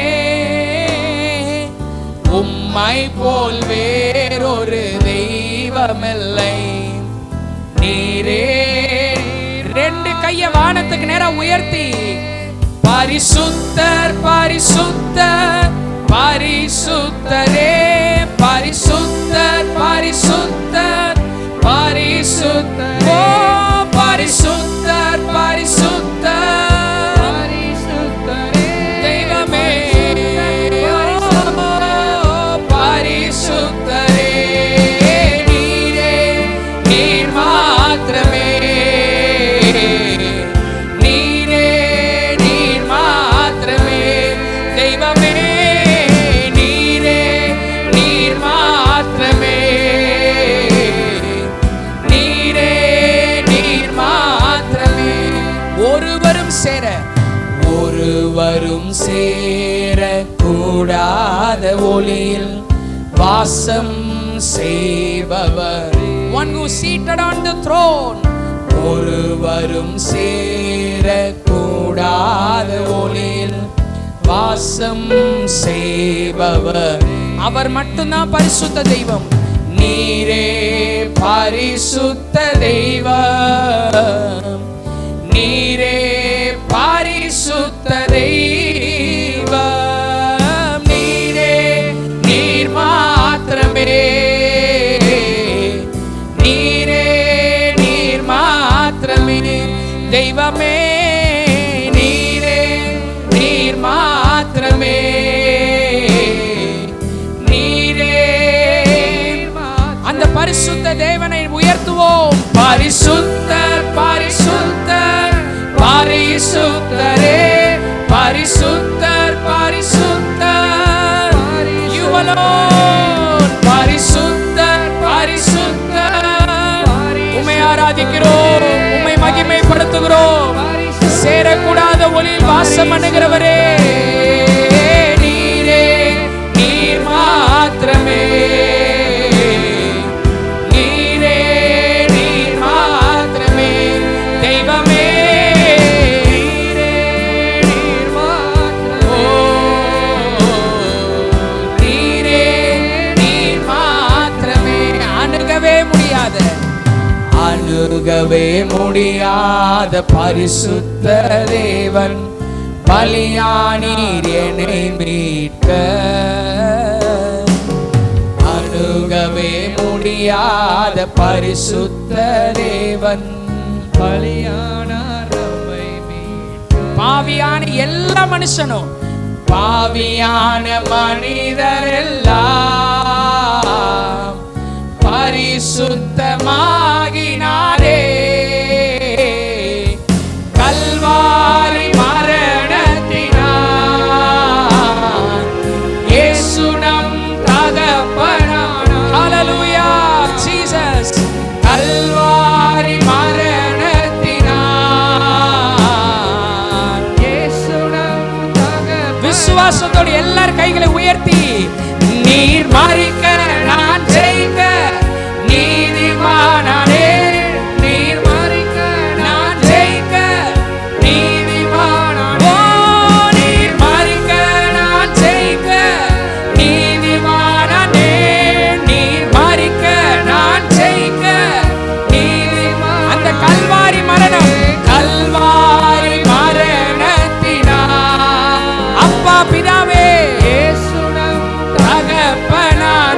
உம்மை போல் வேறொரு தெய்வமில்லை, நீரே. ரெண்டு கைய வானத்துக்கு நேரா உயர்த்தி பரிசுத்தர் பரிசுத்தர் பரிசுத்தரே, பரிசுத்தர் பரிசுத்தர் பரிசுத்தர், ஓ பரிசுத்தர் பரிசுத்தர் பரிசுத்தரே, தெய்வமே பரிசுத்தரே, நீரே நீர் மாத்திரமே, நீரே நீர் மாத்திரமே, தெய்வமே நீரே நீர் மாத்திரமே, நீரே நீர் மாத்திரமே. ஒருவரும் சேர கூடாத ஒளியில் வாசம் செய்பவர், one who seated on the throne. ஒருவரும் சேர கூடாத ஒளியில் வாசம் செய்பவர், அவர் மட்டும்தான் பரிசுத்த தெய்வம். நீரே பரிசுத்த தெய்வம், நீரே பரிசுத்த தெய்வம், நீரே நீர் மாத்திரமே, நீரே நீர் மாத்திரமே, தெய்வமே நீரே நீர் மாத்திரமே, நீரே. அந்த பரிசுத்த தேவனை உயர்த்துவோம். பரிசுத்தர் பரிசுத்தர் பரிசுத்தரே, பரிசுத்தர் பரிசுத்தர், you alone. பரிசுத்தர் பரிசுத்தர், உம்மை ஆராதிக்கிறோம், உம்மை மகிமைப்படுத்துகிறோம். சேரக்கூடாத ஒளியில் வாசம் பண்ணுகிறவரே, நீரே நீர் மாத்திரமே, நீரே நீர் மாத்திரமே, தெய்வமே நீரே நீர் மாத்திரமே, நீரே நீர் மாத்திரமே. அணுகவே முடியாத பரிசுத்த தேவன், பலியானீர் என்னை மீட்க. அணுகவே முடியாத பரிசுத்த தேவன், பலியானார் நம்மை மீட்க. பாவியான எல்லா மனுஷனும், பாவியான மனிதரெல்லாம் பரிசுத்தமாகினாரே. கல்வாரி மரணத்தினார் இயேசு நம் தகப்பனானார். ஹல்லேலூயா ஜீசஸ். கல்வாரி மரணத்தினார் இயேசு நம் தகப்பனானார். விசுவாசத்தோடு எல்லார் கைகளை உயர்த்தி, நீர் மரிக்க நான் ஜெயிக்க நீதிமானானே, நீர் மரிக்க நான் ஜெயிக்க நீதிமானானே, நீர் மரிக்க நான் ஜெயிக்க நீதிமானானே, நீர் மரிக்க நான் ஜெயிக்க நீதிமானானே. அந்த கல்வாரி மரணம், கல்வாரி மரணத்தினார் அப்பா பிதாவே இயேசு நம் தகப்பனானார்.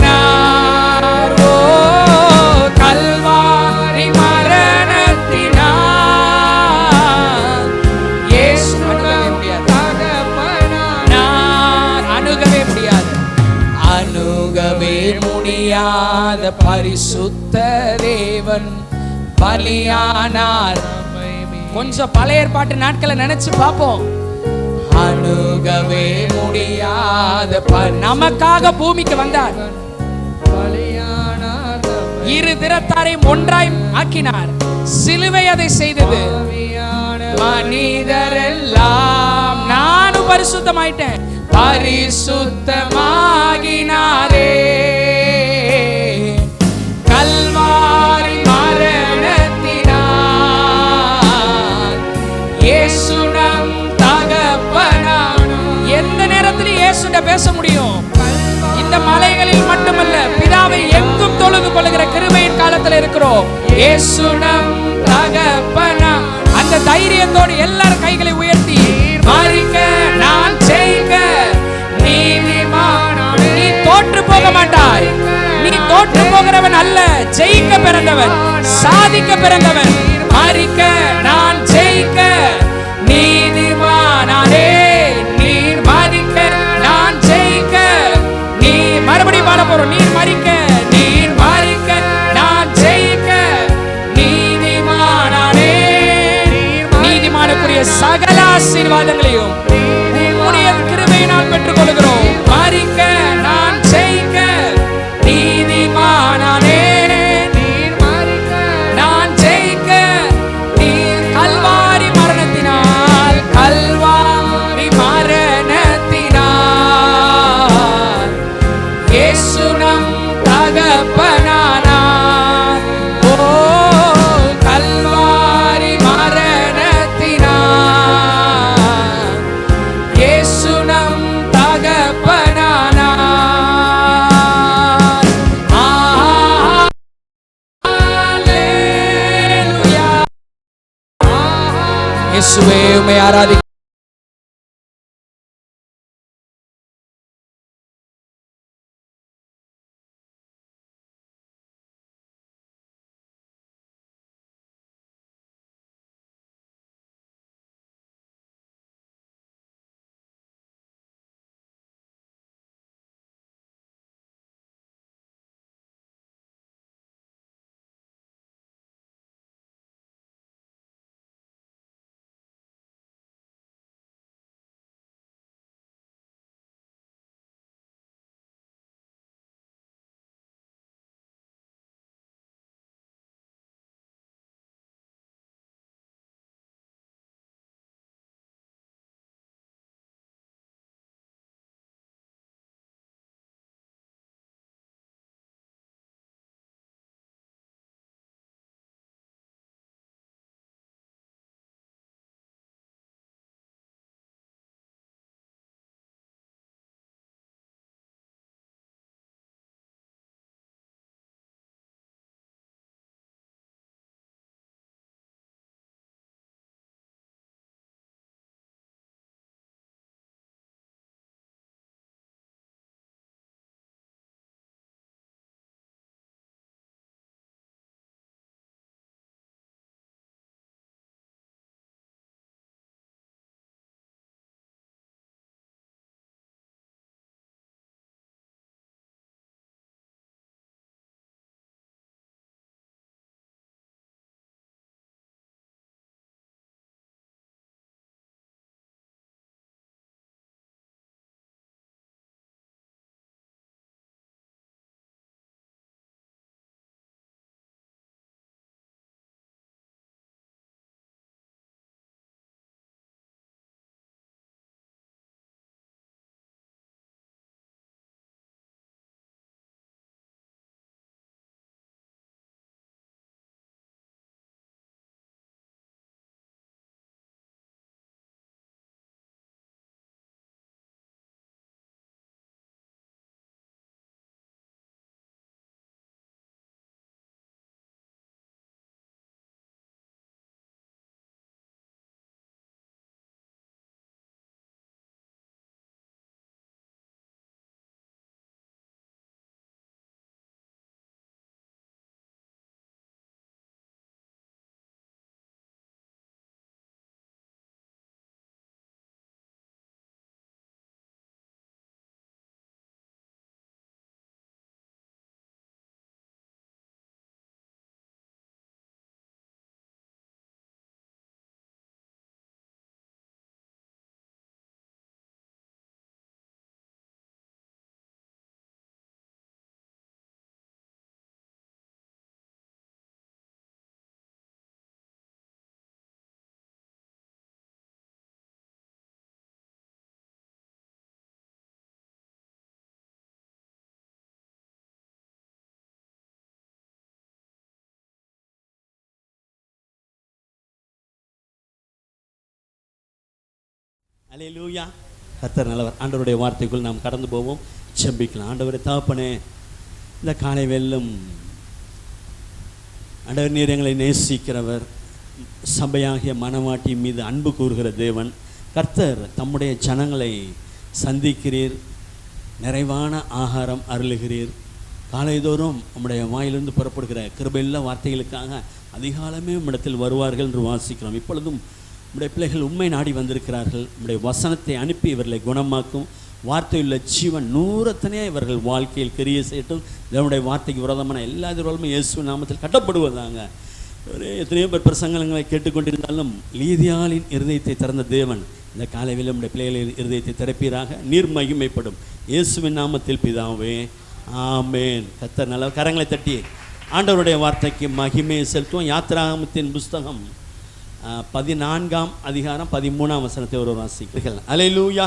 முடியாத பரிசுத்த தேவன் பலியானார். கொஞ்சம் பழைய ஏற்பாட்டு நாட்களை நினைச்சு பார்ப்போம். அணுகவே முடியாத நமக்காக பூமிக்கு வந்தார். இரு திறத்தாரையும் ஒன்றாய் ஆக்கினார். சிலுவை அதை செய்தது. மனிதரெல்லாம் நானும் பரிசுத்தமாயிட்டேன். பரிசுத்தமாகினாரே கல்வாரி மரணத்தினால். இயேசு நம் தகப்பனார். எந்த நேரத்திலும் இயேசுட பேச முடியும். இந்த மலைகளில் மட்டுமல்ல, பிதாவை எங்கும் தொழுது கொள்ளுகிற கிருபையின் காலத்தில் இருக்கிறோம். இயேசு நம் தகப்பனார். அந்த தைரியத்தோடு எல்லாரும் கைகளை உயர்த்தி, மரிக்க நான் ஜெயிக்க நீதிமான். நீ தோற்று போக மாட்டாய். நீ தோற்று போகிறவன் அல்ல, ஜெயிக்க பிறந்தவன், சாதிக்க பிறந்தவன். மரிக்க நான் ஜெயிக்க நீதிமானானே. நீர் மரிக்க நான் ஜெயிக்க. நீ மறுபடியும் பாட போறோம். நீர் மரிக்க நான் ஜெயிக்க நீதிமானானே. நீதிமானுக்குரிய சகல ஆசீர்வாதங்களையும் உம்முடைய கிருபையினால் பெற்றுக் கொள்கிறோம். மரிக்க நான் ஜெயிக்க நீதிமானானே. நீர் மரிக்க நான் ஜெயிக்க. நீர் கல்வாரி மரணத்தினால், கல்வாரி மரணத்தினால் இயேசு நம் தகப்பனானார். ஓ கல்வாரி மரணத்தினால் இயேசு நம் தகப்பனானார். அல்லேலூயா. இயேசுவே உம்மை ஆராதிக்கிறோம்.
அல்லேலூயா. கர்த்தர் நல்லவர். ஆண்டவருடைய வார்த்தைக்குள் நாம் கடந்து போவோம், செபிக்கலாம். ஆண்டவரே தகப்பனே, இந்த காலை வெல்லும் ஆண்டவர், நீர் எங்களை நேசிக்கிறவர், சபையாகிய மனவாட்டி மீது அன்பு கூறுகிற தேவன். கர்த்தர் தம்முடைய ஜனங்களை சந்திக்கிறீர், நிறைவான ஆகாரம் அருளுகிறீர். காலைதோறும் உம்முடைய வாயிலிருந்து புறப்படுகிற கிருபையுள்ள வார்த்தைகளுக்காக அதிகாலமே உம்மிடத்தில் வருவார்கள் என்று வாசிக்கிறோம். இப்பொழுதும் உம்முடைய பிள்ளைகள் உண்மை நாடி வந்திருக்கிறார்கள். உம்முடைய வசனத்தை அனுப்பி இவர்களை குணமாக்கும். வார்த்தையுள்ள ஜீவன் நூறத்தனையாக இவர்கள் வாழ்க்கையில் கிரியை செய்யட்டும். தேவனுடைய வார்த்தைக்கு விரோதமான எல்லா எதிர்வாலுமே இயேசு நாமத்தில் கட்டப்படுவதாங்க. எத்தனையோ பேர் பிரசங்கங்களை கேட்டுக்கொண்டிருந்தாலும் லீதியாளின் இருதயத்தை திறந்த தேவன் இந்த காலையில் நம்முடைய பிள்ளைகளின் இருதயத்தை திறப்பீராக. நீர் மகிமைப்படும் இயேசுவின் நாமத்தில் பிதாவே, ஆமேன். கர்த்தர் நல்ல. கரங்களை தட்டி ஆண்டவருடைய வார்த்தைக்கு மகிமையை செலுத்துவோம். யாத்திராகமத்தின் புஸ்தகம் 14ஆம் அதிகாரம் 13ஆம் வசனத்தை ஒரு வாசிக்கிறீர்கள். அல்லேலூயா.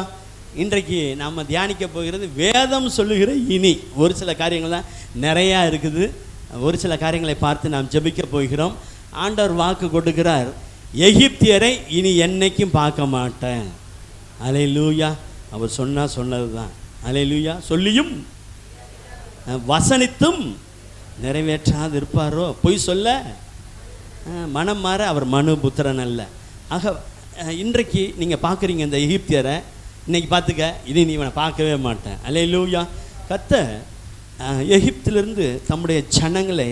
இன்றைக்கு நாம் தியானிக்க போகிறது வேதம் சொல்லுகிற இனி. ஒரு சில காரியங்கள் தான் நிறையா இருக்குது. ஒரு சில காரியங்களை பார்த்து நாம் ஜெபிக்க போகிறோம். ஆண்டவர் வாக்கு கொடுக்கிறார், எகிப்தியரை இனி என்னைக்கும் பார்க்க மாட்டேன். அல்லேலூயா. அவர் சொன்னது தான். அல்லேலூயா. சொல்லியும் வசனித்தும் நிறைவேற்றாது இருப்பாரோ? பொய் சொல்ல மனம் மாற அவர் மனு புத்திரன் அல்ல. ஆக இன்றைக்கு நீங்கள் பார்க்குறீங்க இந்த எகிப்தியரை, இன்னைக்கு பார்த்துக்க, இனி நீ இவனை பார்க்கவே மாட்டேன். அல்லேலூயா. கர்த்தர் எகிப்திலிருந்து தம்முடைய ஜனங்களை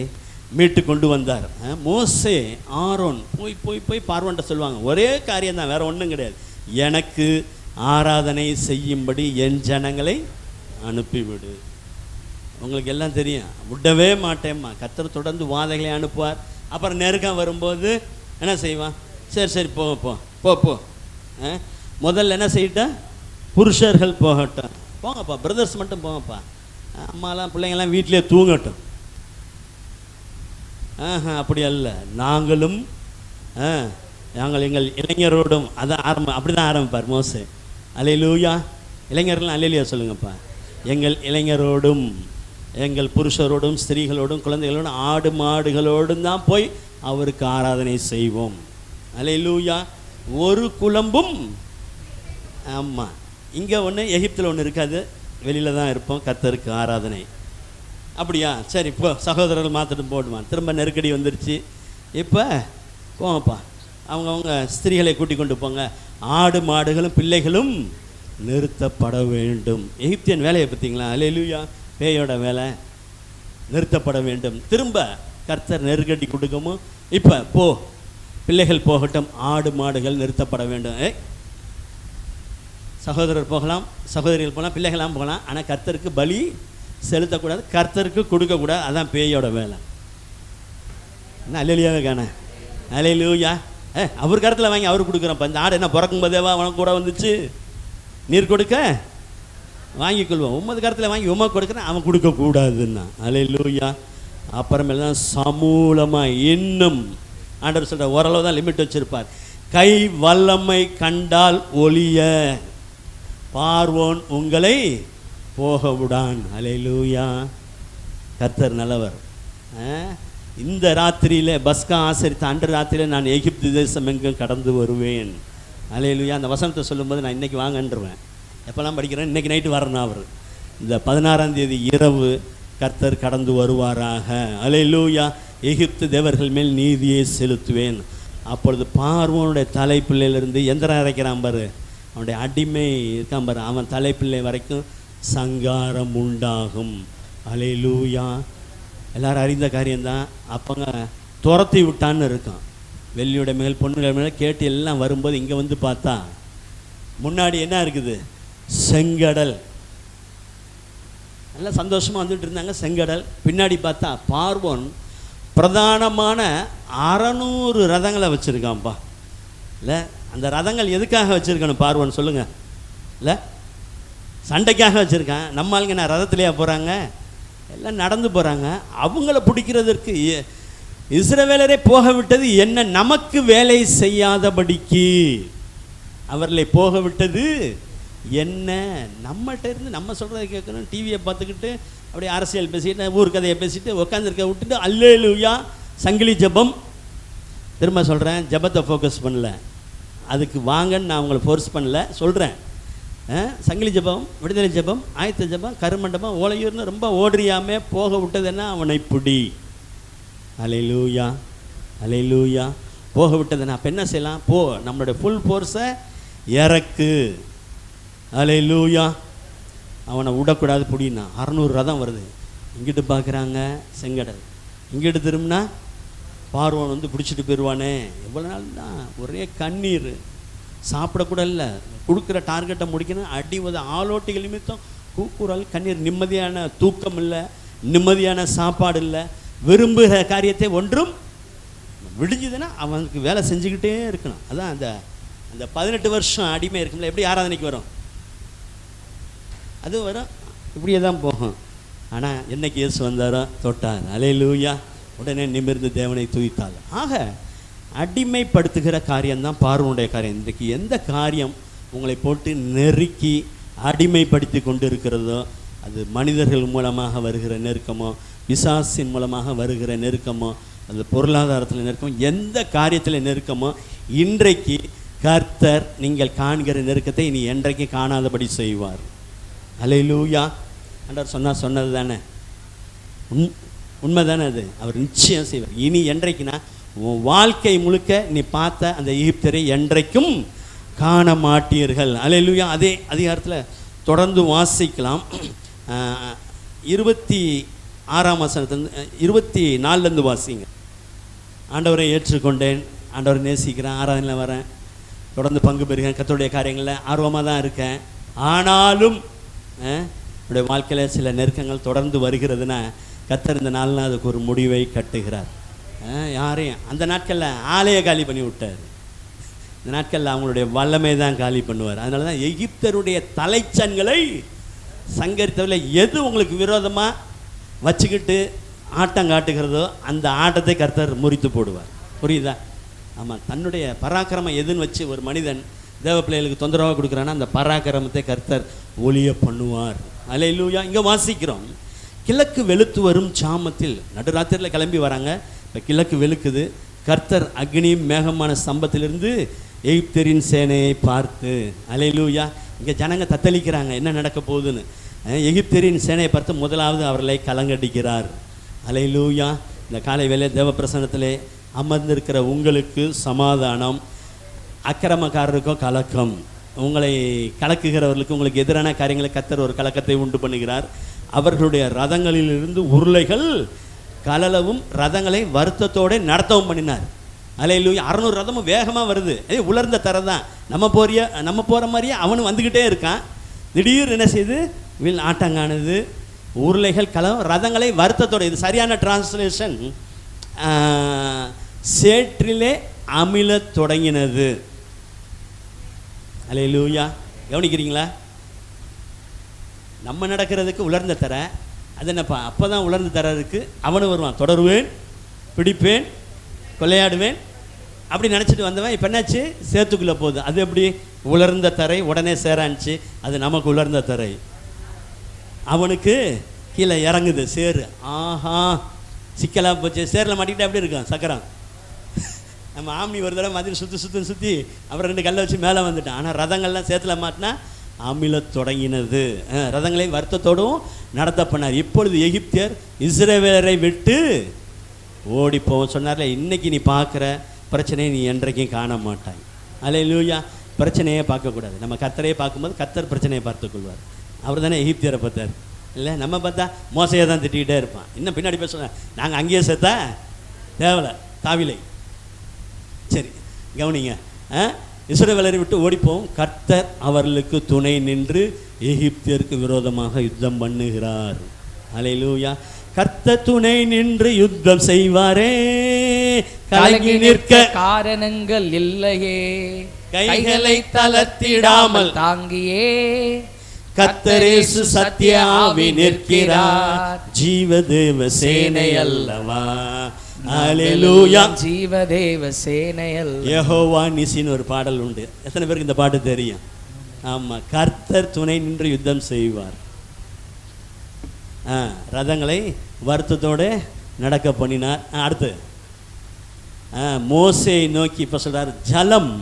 மீட்டு கொண்டு வந்தார். மோசே ஆரோன் போய் போய் போய் பார்வோன்ட்ட சொல்லுவாங்க, ஒரே காரியம்தான், வேறு ஒன்றும் கிடையாது, எனக்கு ஆராதனை செய்யும்படி என் ஜனங்களை அனுப்பிவிடு. உங்களுக்கு எல்லாம் தெரியும், விடவே மாட்டேம்மா. கர்த்தர் தொடர்ந்து வாதைகளை அனுப்புவார். அப்புறம் நெருக்கம் வரும்போது என்ன செய்வான்? சரி சரி போ போ போ போ. முதல்ல என்ன செய்யிட்டா? புருஷர்கள் போகட்டும், போங்கப்பா, பிரதர்ஸ் மட்டும் போங்கப்பா, அம்மாலாம் பிள்ளைங்கள்லாம் வீட்டிலே தூங்கட்டும். அப்படி அல்ல, நாங்களும் நாங்கள் எங்கள் இளைஞரோடும், அதான் அப்படி தான் ஆரம்பிப்பார் மோசே. அல்லேலூயா. இளைஞர்கள்லாம் அல்லேலூயா சொல்லுங்கப்பா. எங்கள் இளைஞரோடும், எங்கள் புருஷரோடும், ஸ்திரீகளோடும், குழந்தைகளோடும், ஆடு மாடுகளோடும் தான் போய் அவருக்கு ஆராதனை செய்வோம். அல்லேலூயா. ஒரு குழம்பும். ஆமாம், இங்கே ஒன்று, எகிப்தில் ஒன்று இருக்காது, வெளியில் தான் இருப்போம். கர்த்தருக்கு ஆராதனை. அப்படியா? சரி, இப்போ சகோதரர்கள் மாற்றிட்டு போடுவான். திரும்ப நெருக்கடி வந்துருச்சு. இப்போ போங்கப்பா, அவங்கவுங்க ஸ்திரீகளை கூட்டிக் கொண்டு போங்க, ஆடு மாடுகளும் பிள்ளைகளும் நிறுத்தப்பட வேண்டும். எகிப்தியன் வேலையை பார்த்தீங்களா? அல்லேலூயா. பேயோட வேலை நிறுத்தப்பட வேண்டும். திரும்ப கர்த்தர் நெருக்கடி கொடுக்கவும், இப்போ போ, பிள்ளைகள் போகட்டும், ஆடு மாடுகள் நிறுத்தப்பட வேண்டும். சகோதரர் போகலாம், சகோதரிகள் போகலாம், பிள்ளைகளாம் போகலாம், ஆனால் கர்த்தருக்கு பலி செலுத்தக்கூடாது, கர்த்தருக்கு கொடுக்கக்கூடாது. அதான் பேயோட வேலை. என்ன அல்லேலூயாவே காண? அல்லேலூயா. அவர் கருத்தில் வாங்கி அவர் கொடுக்குறப்ப, இந்த ஆடு என்ன பிறக்கும் போதேவா அவனுக்கு கூட வந்துச்சு? நீர் கொடுக்க வாங்கிக்கொள்வோம். உமது கருத்தில் வாங்கி உமக்கு கொடுக்குறேன், அவன் கொடுக்கக்கூடாதுன்னா. அல்லேலூயா. அப்புறமேலாம் சமூலமாக இன்னும் ஆண்டவர் சொல்கிற ஓரளவு தான் லிமிட் வச்சுருப்பார். கை வல்லமை கண்டால் ஒளிய பார்வோன் உங்களை போக விடான். அல்லேலூயா. கர்த்தர் நல்லவர். இந்த ராத்திரியில் பஸ்கா ஆசரித்த அன்று ராத்திரியில் நான் எகிப்து தேசம் எங்கும் கடந்து வருவேன். அல்லேலூயா. அந்த வசனத்தை சொல்லும்போது நான் இன்றைக்கி வாங்கன்றுவேன். எப்போல்லாம் படிக்கிறேன், இன்றைக்கி நைட்டு வரணும். அவர் இந்த 16ஆம் தேதி இரவு கர்த்தர் கடந்து வருவாராக. அல்லேலூயா. எகிப்து தேவர்கள் மேல் நீதியை செலுத்துவேன். அப்பொழுது பார்வோனுடைய தலைப்பிள்ளையிலிருந்து எந்திரம் அரைக்கிறான் பாரு, அவனுடைய அடிமை இருக்கான் பாரு, அவன் தலைப்பிள்ளை வரைக்கும் சங்காரம் உண்டாகும். அல்லேலூயா. எல்லாரும் அறிந்த காரியம்தான். அப்போங்க துரத்தி விட்டான்னு இருக்கான். வெள்ளியோட மேல் பொண்ணுடைய மேல் கேட்டு எல்லாம் வரும்போது இங்கே வந்து பார்த்தா முன்னாடி என்ன இருக்குது? செங்கடல். நல்லா சந்தோஷமாக வந்துட்டு இருந்தாங்க. செங்கடல். பின்னாடி பார்த்தா பார்வோன் பிரதானமான 600 ரதங்களை வச்சுருக்கான்ப்பா. இல்லை, அந்த ரதங்கள் எதுக்காக வச்சுருக்கணும் பார்வோன் சொல்லுங்கள்? இல்லை, சண்டைக்காக வச்சுருக்கான். நம்ம ஆளுங்க நான் ரதத்துலையா போகிறாங்க? எல்லாம் நடந்து போகிறாங்க. அவங்கள பிடிக்கிறதற்கு இஸ்ரவேலரே போக விட்டது என்ன? நமக்கு வேலை செய்யாதபடிக்கு அவர்களை போக விட்டது என்ன? நம்மகிட்ட இருந்து நம்ம சொல்கிறத கேட்கணும். டிவியை பார்த்துக்கிட்டு அப்படியே அரசியல் பேசிக்கிட்டு ஊர் கதையை பேசிட்டு உட்காந்துருக்க விட்டுட்டு அல்லேலூயா சங்கிலி ஜபம். திரும்ப சொல்கிறேன், ஜபத்தை ஃபோக்கஸ் பண்ணல. அதுக்கு வாங்கன்னு நான் உங்களை ஃபோர்ஸ் பண்ணல, சொல்கிறேன். சங்கிலி ஜெபம், விடுதலை ஜெபம், ஆயத்த ஜெபம், கருமண்டபம், ஓலையூர்னு ரொம்ப ஓடுறியாமே போக விட்டதுன்னா அவனை பிடி. அல்லேலூயா, அல்லேலூயா. போக விட்டதுன்னா அப்போ என்ன செய்யலாம்? போ, நம்மளுடைய ஃபுல் ஃபோர்ஸை இறக்கு. அல்லேலூயா. அவனை விடக்கூடாது, பிடினா. 600 ரதம் வருது. இங்கிட்டு பார்க்குறாங்க செங்கடல், இங்கிட்டு திரும்பினா பார்வன் வந்து பிடிச்சிட்டு போயிடுவானே. எவ்வளோ நாள் தான் ஒரே கண்ணீர், சாப்பிடக்கூட இல்லை, கொடுக்குற டார்கெட்டை முடிக்கணும், அடி உத ஆலோட்டிகள் நிமித்தம் கூக்குரல், கண்ணீர், நிம்மதியான தூக்கம் இல்லை, நிம்மதியான சாப்பாடு இல்லை, விரும்புகிற காரியத்தை ஒன்றும் விடிஞ்சுதுன்னா அவனுக்கு வேலை செஞ்சுக்கிட்டே இருக்கணும். அதான் அந்த அந்த 18 வருஷம் அடிமை இருக்கும்ல, எப்படி ஆராதனைக்கு வரும்? அது வரும், இப்படியே தான் போகும். ஆனால் என்னைக்கு இயேசு வந்தாரோ தொட்டார், அல்லேலூயா, உடனே நிமிர்ந்து தேவனை துதித்தாள். ஆக அடிமைப்படுத்துகிற காரியம்தான் பார்வனுடைய காரியம். இன்றைக்கு எந்த காரியம் உங்களை போட்டு நெருக்கி அடிமைப்படுத்தி கொண்டு இருக்கிறதோ, அது மனிதர்கள் மூலமாக வருகிற நெருக்கமோ, பிசாசின் மூலமாக வருகிற நெருக்கமோ, அது பொருளாதாரத்தில் நெருக்கமோ, எந்த காரியத்தில் நெருக்கமோ, இன்றைக்கு கர்த்தர் நீங்கள் காண்கிற நெருக்கத்தை இனி என்றைக்கு காணாதபடி செய்வார். அல்லேலூயா. ஆண்டவர் சொன்னது தானே, உண்மை தானே அது. அவர் நிச்சயம் செய்வார். இனி என்றைக்குன்னா, உன் வாழ்க்கை முழுக்க நீ பார்த்த அந்த எகிப்தரை என்றைக்கும் காண மாட்டீர்கள். அல்லேலூயா. அதே அதிகாரத்தில் தொடர்ந்து வாசிக்கலாம். 26ஆம் வசனத்திலிருந்து 24லேருந்து வாசிங்க. ஆண்டவரை ஏற்றுக்கொண்டேன், ஆண்டவரை நேசிக்கிறேன், ஆராதனையில் வரேன், தொடர்ந்து பங்கு பெறுகிறேன், கர்த்தருடைய காரியங்களில் ஆர்வமாக தான் இருக்கேன். ஆனாலும் என்னுடைய வாழ்க்கையில் சில நெருக்கங்கள் தொடர்ந்து வருகிறதுனா, கர்த்தர் இந்த நாளில் அதுக்கு ஒரு முடிவை கட்டுகிறார். யாரையும் அந்த நாட்களில் ஆலய காலி பண்ணி விட்டார். இந்த நாட்களில் அவங்களுடைய வல்லமை தான் காலி பண்ணுவார். அதனால தான் எகிப்தருடைய தலைச்சன்களை சங்கரித்தவர்கள் எது உங்களுக்கு விரோதமாக வச்சுக்கிட்டு ஆட்டம் காட்டுகிறதோ அந்த ஆட்டத்தை கர்த்தர் முறித்து போடுவார். புரியுதா? ஆமாம், தன்னுடைய பராக்கிரமம் எதுன்னு வச்சு ஒரு மனிதன் தேவ பிள்ளைகளுக்கு தொந்தரவாக கொடுக்குறான்னா அந்த பராக்கிரமத்தை கர்த்தர் ஒளிய பண்ணுவார். அல்லேலூயா. இங்கே வாசிக்கிறோம், கிழக்கு வெளுத்து வரும் சாமத்தில், நடுராத்திரியில் கிளம்பி வராங்க, இப்போ கிழக்கு வெளுக்குது. கர்த்தர் அக்னியும் மேகமான ஸ்தம்பத்திலிருந்து எகிப்தரின் சேனையை பார்த்து, அல்லேலூயா. இங்கே ஜனங்க தத்தளிக்கிறாங்க, என்ன நடக்க போகுதுன்னு. எகிப்தரின் சேனையை பார்த்து முதலாவது அவர்களை கலங்கடிக்கிறார். அல்லேலூயா. இந்த காலை வேளை தேவ பிரசன்னத்திலே அமர்ந்திருக்கிற உங்களுக்கு சமாதானம், அக்கிரமக்காரருக்கோ கலக்கம், உங்களை கலக்குகிறவர்களுக்கு, உங்களுக்கு எதிரான காரியங்களை கர்த்தர் ஒரு கலக்கத்தை உண்டு பண்ணுகிறார். அவர்களுடைய ரதங்களிலிருந்து உருளைகள் கலலவும் ரதங்களை வருத்தத்தோடு நடத்தவும் பண்ணினார். அல்லேலூயா. 600 ரதமும் வேகமாக வருது. உலர்ந்த தர தான், நம்ம போகிற மாதிரியே அவனும் வந்துக்கிட்டே இருக்கான். திடீர் என்ன செய்து வில் ஆட்டங்கானது, உருளைகள் கலவும் ரதங்களை வருத்தத்தோடு. இது சரியான டிரான்ஸ்லேஷன். சேற்றிலே அமிழத் தொடங்கினது. அல்லேலூயா. கவனிக்கிறீங்களா? நம்ம நடக்கிறதுக்கு உலர்ந்த தர, அது என்னப்பா, அப்போ தான் உலர்ந்த தர இருக்குது. அவனும் வருவான், தொடருவேன், பிடிப்பேன், கொள்ளையாடுவேன் அப்படி நினச்சிட்டு வந்தவன் இப்போ என்னாச்சு, சேத்துக்குள்ளே போகுது. அது எப்படி? உலர்ந்த தரை உடனே சேரான்ச்சு, அது நமக்கு உலர்ந்த தரை. அவனுக்கு கீழே இறங்குது சேரு. ஆஹா, சிக்கலாக போச்சு. சேரில் மாட்டிக்கிட்டு எப்படி இருக்கான் சக்கரம். நம்ம ஆம்னி ஒரு தடவை மாதிரி சுற்றி அப்புறம் 2 கல்லை வச்சு மேலே வந்துட்டான். ஆனால் ரதங்கள்லாம் சேத்துல மாட்டினா அமிழத் தொடங்கினது. ரதங்களை வருத்தத்தோடும் நடத்த பண்ணார். இப்பொழுது எகிப்தியர் இஸ்ரவேலரை விட்டு ஓடிப்போம் சொன்னார்ல. இன்னைக்கு நீ பார்க்குற பிரச்சனையை நீ என்றைக்கும் காண மாட்டாய். அல்லேலூயா. பிரச்சனையே பார்க்கக்கூடாது. நம்ம கர்த்தரையே பார்க்கும்போது கர்த்தர் பிரச்சனையை பார்த்துக்கொள்வார். அவர் தானே எகிப்தியரை பார்த்தார் இல்லை? நம்ம பார்த்தா மோசையை தான் திட்டிகிட்டே இருப்பான். இன்னும் பின்னாடி பேச சொன்னார், நாங்கள் அங்கேயே சேர்த்தா தேவலை தாவிலை. சரி கவனிங்க, இஸ்ரவேலரை விட்டு ஓடிப்போம். கர்த்தர் அவர்களுக்கு துணை நின்று எகிப்தியருக்கு விரோதமாக யுத்தம் பண்ணுகிறார். அல்லேலூயா. கர்த்தர் துணை நின்று யுத்தம் செய்வாரே, கலங்கி நிற்க
காரணங்கள் இல்லையே,
கைகளை தளர்த்திடாமல்
தாங்கியே
கர்த்தர் இயேசு சத்திய ஆவி நிற்கிறார், ஜீவதேவ சேனை அல்லவா. அல்லேலூயா.
ஜீவதேவ சேனையல்.
யெகோவா நிசின்னு ஒரு பாடல் உண்டு. எத்தனை பேருக்கு இந்த பாட்டு தெரியும்? ஆமாம், கர்த்தர் துணை நின்று யுத்தம் செய்வார். ரதங்களை வருத்தத்தோடு நடக்க பண்ணினார். அடுத்து மோசேயை நோக்கி இப்போ சொல்கிறார், ஜலம்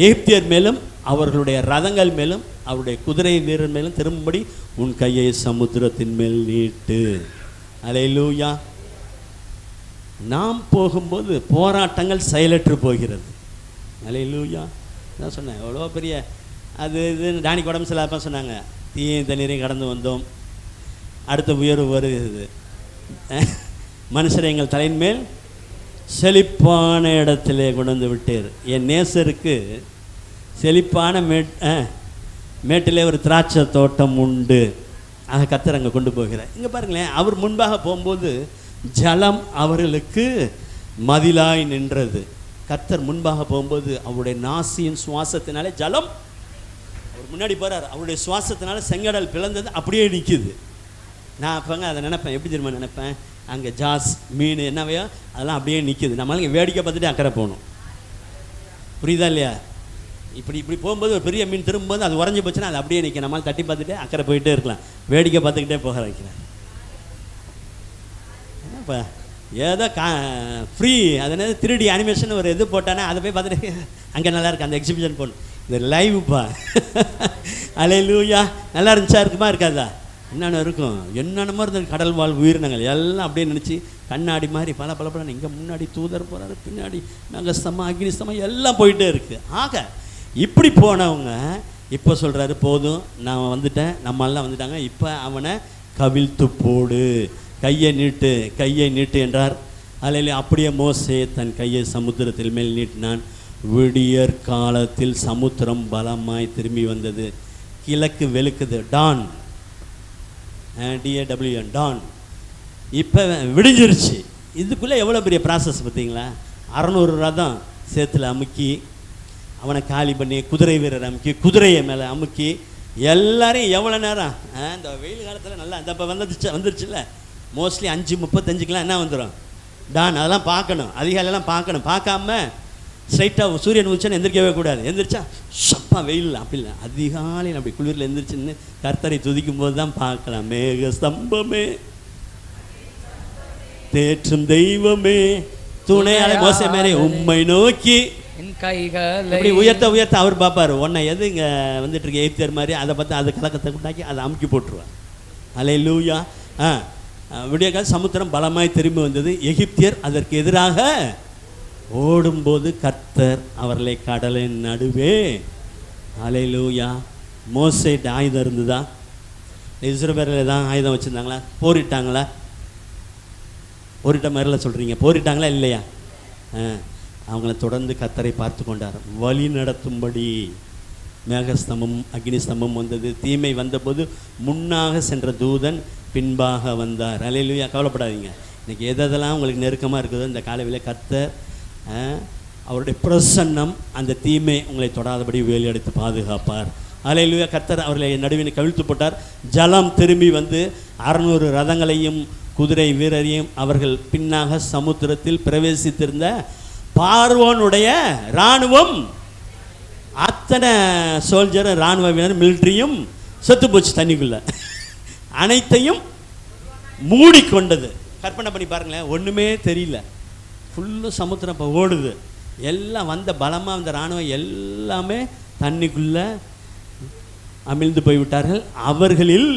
எகிப்தியர் மேலும் அவர்களுடைய ரதங்கள் மேலும் அவருடைய குதிரை வீரர் மேலும் திரும்பும்படி உன் கையை சமுத்திரத்தின் மேல் நீட்டு. அல்லேலூயா. நாம் போகும்போது போராட்டங்கள் செயலற்று போகிறது. அல்லேலூயா. நான் சொன்னேன் எவ்வளோ பெரிய அது இதுன்னு டானிக்கு உடம்பு சிலாப்பா சொன்னாங்க. தீயையும் தண்ணீரையும் கடந்து வந்தோம், அடுத்த உயர்வு வருகிறது. மனுஷரை எங்கள் தலையின் மேல் செழிப்பான இடத்திலே கொண்டு வந்து விட்டார். என் நேசருக்கு செழிப்பான மேட்டிலே ஒரு திராட்சை தோட்டம் உண்டு. ஆக கர்த்தர் அங்கே கொண்டு போகிறார். இங்கே பாருங்களேன், அவர் முன்பாக போகும்போது ஜலம் அவர்களுக்கு மதிலாய் நின்றது. கர்த்தர் முன்பாக போகும்போது அவருடைய நாசியின் சுவாசத்தினாலே ஜலம், அவர் முன்னாடி போகிறார், அவருடைய சுவாசத்தினால செங்கடல் பிளந்தது அப்படியே நிற்கிது. நான் அப்போங்க அதை நினைப்பேன், எப்படி தெரியுமா நினைப்பேன், அங்கே ஜாஸ் மீன் என்னவையோ அதெல்லாம் அப்படியே நிற்கிது. நம்மளால இங்கே வேடிக்கை பார்த்துட்டு அக்கறை போகணும். புரியுதா இல்லையா? இப்படி இப்படி போகும்போது ஒரு பெரிய மீன் திரும்பும்போது அது உறைஞ்சி போச்சுன்னா அது அப்படியே நிற்கும். நம்மளால் தட்டி பார்த்துட்டு அக்கறை போயிட்டே இருக்கலாம், வேடிக்கை பார்த்துக்கிட்டே போக வைக்கிறேன். இப்போ ஏதோ ஃப்ரீ அது என்ன 3D அனிமேஷன் ஒரு இது போட்டானே அதை போய் பார்த்துட்டு அங்கே நல்லா இருக்கு, அந்த எக்ஸிபிஷன் போகணும். இது லைவ்ப்பா. அல்லேலூயா. நல்லா இருந்துச்சா, இருக்குமா இருக்காதா? என்னென்ன இருக்கும், என்னென்னமோ இருந்தது. கடல் வாழ் உயிரினங்கள் எல்லாம் அப்படியே நினச்சி கண்ணாடி மாதிரி பல பல பல, இங்கே முன்னாடி தூதர் போகிறாரு, பின்னாடி நகஸ்தமா அக்னிஸ்தமா எல்லாம் போயிட்டே இருக்குது. ஆக இப்படி போனவங்க இப்போ சொல்கிறாரு, போதும் நான் வந்துட்டேன், நம்மளாம் வந்துட்டாங்க, இப்போ அவனை கவிழ்த்து போடு, கையை நீட்டு, கையை நீட்டு என்றார். அதில் அப்படியே மோசே தன் கையை சமுத்திரத்தில் மேல் நீட்டினான். விடியற் காலத்தில் சமுத்திரம் பலமாய் திரும்பி வந்தது. கிழக்கு வெளுக்குது, டான், DAWN டான். இப்போ விடிஞ்சிருச்சு. இதுக்குள்ளே எவ்வளோ பெரிய ப்ராசஸ் பார்த்தீங்களா? 600 ரதம் சேத்துல அமுக்கி அவனை காலி பண்ணி, குதிரை வீரரை அமுக்கி, குதிரையை மேலே அமுக்கி, எல்லாரையும் எவ்வளோ நேரம் இந்த வெயில் காலத்தில் நல்லா இந்த இப்போ வந்துருச்சுல்ல, மோஸ்ட்லி 5:35 என்ன வந்துடும் டான். அதெல்லாம் பார்க்கணும், அதிகாலையெல்லாம் பார்க்கணும். பார்க்காம ஸ்ட்ரைட்டாக சூரியன் உச்சன்னு எந்திரிக்கவே கூடாது. எந்திரிச்சா சப்பா வெயில் அப்படி இல்லை, அதிகாலையில் அப்படி குளிரில் எந்திரிச்சுன்னு கர்த்தரை துதிக்கும் போது தான் பார்க்கலாம். மேக ஸ்தம்பமே, தேற்றும் தெய்வமே, துணையாளை மோசே மேலே உம்மை நோக்கி
என் கைகளை
இப்படி உயர்த்த உயர்த்த அவர் பார்ப்பார். உன்னை எது இங்கே வந்துட்டு இருக்க எய்த்தர் மாதிரி அதை பார்த்து அது கலக்கத்தை உண்டாக்கி அதை அமுக்கி போட்டுருவார். அல்லேலூயா. விடியகால சமுத்திரம் பலமாய் திரும்பி வந்தது. எகிப்தியர் அதற்கு எதிராக ஓடும்போது கர்த்தர் அவர்களை கடலின் நடுவே. அல்லேலூயா. மோசேட்ட ஆயுதம் இருந்ததா? இஸ்ரவேலில் தான் ஆயுதம் வச்சுருந்தாங்களா? போரிட்டாங்களா? போரிட்ட மாதிரிலாம் சொல்கிறீங்க, போரிட்டாங்களா இல்லையா? அவங்கள தொடர்ந்து கர்த்தரை பார்த்து கொண்டார். வழி நடத்தும்படி மேகஸ்தம்பம் அக்னிஸ்தம்பம் வந்தது. தீமை வந்தபோது முன்னாக சென்ற தூதன் பின்பாக வந்தார். அல்லேலூயா. கவலைப்படாதீங்க. இன்றைக்கி எதெல்லாம் உங்களுக்கு நெருக்கமாக இருக்குதோ இந்த காலையில் கர்த்தர் அவருடைய பிரசன்னம் அந்த தீமை உங்களை தொடாதபடி வேலி எடுத்து பாதுகாப்பார். அல்லேலூயா. கர்த்தர் அவர்களை நடுவினை கவிழ்த்து போட்டார். ஜலம் திரும்பி வந்து 600 ரதங்களையும் குதிரை வீரரையும் அவர்கள் பின்னாக சமுத்திரத்தில் பிரவேசித்திருந்த பார்வோனுடைய இராணுவம், அத்தனை சோல்ஜரும் இராணுவ வீரர் மிலிட்ரியும் செத்து போச்சு தண்ணிக்குள்ள. அனைத்தையும் மூடிக்கொண்டது. கற்பனை பண்ணி பாருங்களேன், ஒன்றுமே தெரியல, ஃபுல்லு சமுத்திரம் இப்போ ஓடுது. எல்லாம் வந்த பலமாக வந்த இராணுவம் எல்லாமே தண்ணிக்குள்ளே அமிழ்ந்து போய்விட்டார்கள். அவர்களில்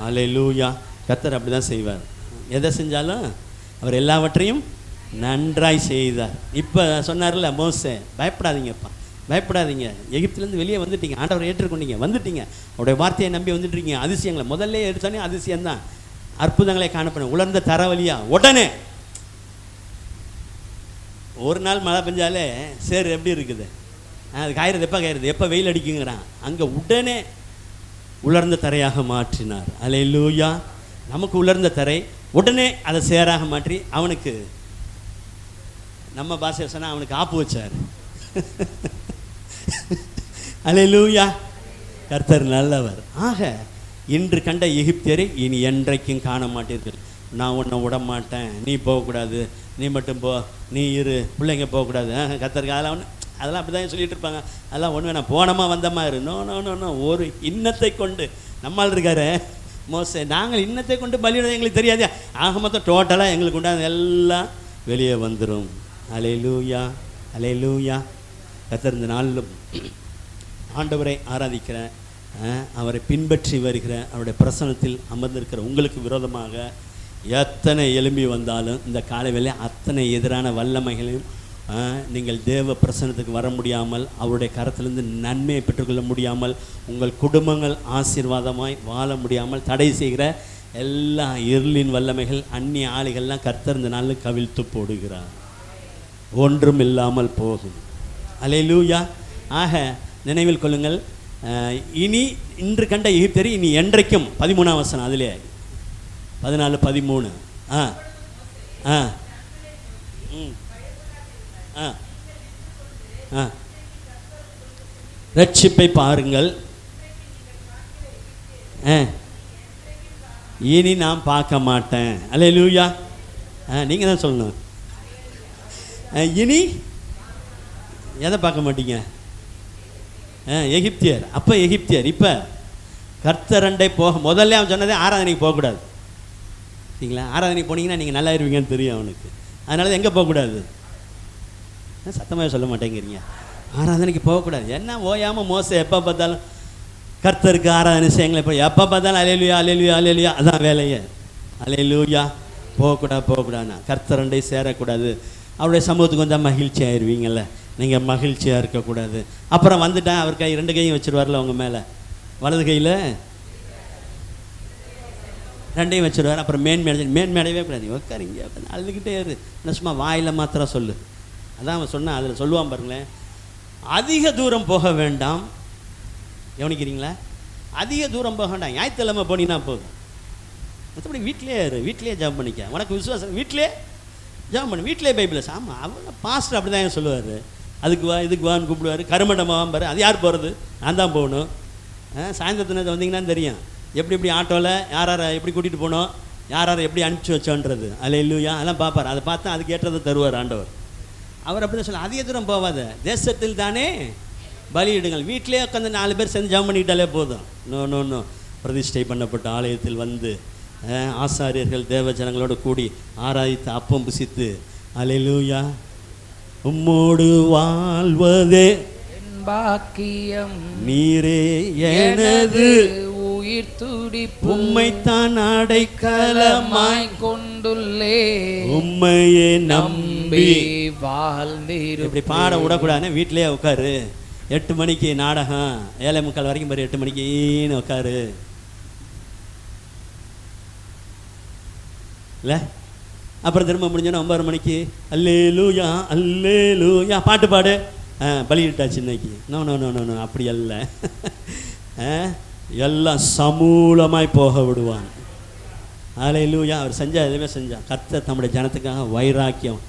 அல்லேலூயா. கர்த்தர் அப்படி தான் செய்வார். எதை செஞ்சாலும் அவர் எல்லாவற்றையும் நன்றாய் செய்தார். இப்போ சொன்னார்ல மோசே, பயப்படாதீங்கப்பா, பயப்படாதீங்க, எகிப்திலேருந்து வெளியே வந்துட்டீங்க, ஆண்டவரை ஏற்றுக்கொண்டீங்க, வந்துட்டீங்க, அவருடைய வார்த்தையை நம்பி வந்துட்டுருக்கீங்க. அதிசயங்களை முதல்ல எடுத்தோன்னே அதிசயம்தான், அற்புதங்களை காணப்படும். உலர்ந்த தரவழியா உடனே ஒரு நாள் மழை பெஞ்சாலே சேரு எப்படி இருக்குது, அது காயிறது எப்போ காயிறது, எப்போ வெயில் அடிக்குங்கிறான். அங்கே உடனே உலர்ந்த தரையாக மாற்றினார். அல்லேலூயா. நமக்கு உலர்ந்த தரை உடனே அதை சேராக மாற்றி அவனுக்கு, நம்ம பாஷை சொன்னால் அவனுக்கு ஆப்பு வச்சார். அல்லேலூயா. கர்த்தர் நல்லவர். ஆக இன்று கண்ட எகிப்தியரை இனி என்றைக்கும் காண மாட்டீர்கள். நான் உன்னை விட மாட்டேன், நீ போகக்கூடாது, நீ மட்டும் போ, நீ இரு, பிள்ளைங்க போகக்கூடாது. கர்த்தருக்கு அதெல்லாம் அப்படி தான் சொல்லிட்டு இருப்பாங்க. அதெல்லாம் ஒன்று வேணாம், போனமா வந்தமா இரு. No no no no. ஒரு இன்னத்தை கொண்டு நம்மால் இருக்காரு மோசே, நாங்கள் இன்னத்தை கொண்டு பலியிட எங்களுக்கு தெரியாது. ஆக மொத்தம் டோட்டலாக எங்களுக்கு உண்டான எல்லாம் வெளியே வந்துடும். அல்லேலூயா. அல்லேலூயா. கர்த்தர் இந்த நாளிலும் ஆண்டவரை ஆராதிக்கிற, அவரை பின்பற்றி வருகிற, அவருடைய பிரசன்னத்தில் அமர்ந்திருக்கிற உங்களுக்கு விரோதமாக எத்தனை எழும்பி வந்தாலும் இந்த காலை வேளை அத்தனை எதிரான வல்லமைகளையும் நீங்கள் தேவ பிரசன்னத்துக்கு வர முடியாமல், அவருடைய கரத்திலிருந்து நன்மையை பெற்றுக்கொள்ள முடியாமல், உங்கள் குடும்பங்கள் ஆசீர்வாதமாய் வாழ முடியாமல் தடை செய்கிற எல்லா இருளின் வல்லமைகள், அந்நிய ஆளிகள்லாம் கர்த்தர் இந்த நாளில் கவிழ்த்து போடுகிறார். ஒன்றும் இல்லாமல் போகும். அல்லேலூயா. ஆக நினைவில் கொள்ளுங்கள், இனி இன்று கண்ட எகிப்தியரை இனி என்றைக்கும் 13ஆம் வசனம், அதிலே 14, 13. ரட்சிப்பை பாருங்கள், இனி நான் பார்க்க மாட்டேன். அல்லேலூயா. நீங்கள் தான் சொல்லணும். இனி எதை பார்க்க மாட்டீங்க? எகிப்தியர். அப்போ எகிப்தியர். இப்போ கர்த்தரண்டை போக முதல்ல அவன் சொன்னதே ஆராதனைக்கு போகக்கூடாது. சரிங்களா? ஆராதனைக்கு போனீங்கன்னா நீங்கள் நல்லா இருவீங்கன்னு தெரியும் அவனுக்கு. அதனால எங்கே போகக்கூடாது? சத்தமாக சொல்ல மாட்டேங்கிறீங்க. ஆராதனைக்கு போகக்கூடாது. என்ன ஓயாமல் மோசம் எப்போ பார்த்தாலும் கர்த்தருக்கு ஆராதனை செய்யுங்களே, இப்போ எப்போ பார்த்தாலும் அல்லேலூயா அல்லேலூயா அல்லேலூயா, அதான் வேலையே. அல்லேலூயா. போகக்கூடாதுண்ணா கர்த்தரண்டை சேரக்கூடாது. அவருடைய சமூகத்துக்கு வந்தால் மகிழ்ச்சி ஆயிடுவீங்கள்ல, நீங்கள் மகிழ்ச்சியாக இருக்கக்கூடாது. அப்புறம் வந்துட்டேன் அவர் கை 2 கையும் வச்சுருவார்ல உங்கள் மேலே, வலது கையில் 2யும் வச்சுருவார். அப்புறம் மேன்மேடவே கூடாது. உட்காரிங்க அழுதுகிட்டே இரு, என்ன சும்மா வாயில் மாத்திரம் சொல்லு. அதான் அவன் சொன்னான், அதில் சொல்லுவான் பாருங்களேன், அதிக தூரம் போக வேண்டாம். கவனிக்கிறீங்களா? அதிக தூரம் போக வேண்டாம், ஞாயிற்றுக்கிழமை போனீங்கன்னா போதும். மற்றபடி வீட்டிலே இரு, வீட்டிலே ஜெபம் பண்ணிக்க. உனக்கு விசுவாசம், வீட்டிலே ஜெபம் பண்ணு, வீட்டிலே பைபிள். ஆமாம், அவங்க பாஸ்டர் அப்படி தான் சொல்லுவார். அதுக்கு வா இதுக்கு வான்னு கூப்பிடுவார். கருமண்டமாக பாரு, அது யார் போகிறது? நான் தான் போகணும். சாயந்தரத்து வந்தீங்கன்னா தெரியும் எப்படி ஆட்டோவில் யார் எப்படி கூட்டிகிட்டு போனோம், யார் எப்படி அனுப்பிச்சி வச்சோன்றது. அல்லேலூயா. அதெல்லாம் பார்ப்பார். அதை பார்த்தா அதுக்கு ஏற்றதை தருவார் ஆண்டவர். அவர் அப்படி தான் சொல்ல, அதிக தூரம் போகாத, தேசத்தில் தானே பலியிடுங்கள். வீட்டிலே உட்காந்து 4 பேர் சேர்ந்து ஜெபம் பண்ணிக்கிட்டாலே போதும். நோ பிரதிஷ்டை பண்ணப்பட்ட ஆலயத்தில் வந்து ஆசாரியர்கள் தேவ ஜனங்களோடு கூடி ஆராய்த்து அப்பம் புசித்து, அல்லேலூயா, உம்மோடு வாழ்வதே
பாக்கியம்,
நீரே எனது
உயிர் துடிப்பு,
உம்மைத்தான் அடைக்கலமாய்
கொண்டுள்ளே,
உம்மையே நம்பி
வாழ்ந்தீர்.
இப்படி பாட விடக்கூடாதுன்னு வீட்டிலே உட்காரு. 8 மணிக்கு நாடகம், 7:45 வரைக்கும் பாரு, 8 மணிக்குன்னு உட்காரு இல்லை. அப்புறம் திரும்ப முடிஞ்சோன்னா 9 மணிக்கு அல்லேலூயா அல்லேலூயா பாட்டு பாடு. பலியிட்டாச்சு இன்னைக்கு. No no no no no அப்படி அல்ல. எல்லாம் சமூலமாய் போக விடுவான். அல்லேலூயா. அவர் செஞ்சால் எதுவுமே செஞ்சான். கர்த்தர் தம்முடைய ஜனத்துக்காக வைராக்கியம்.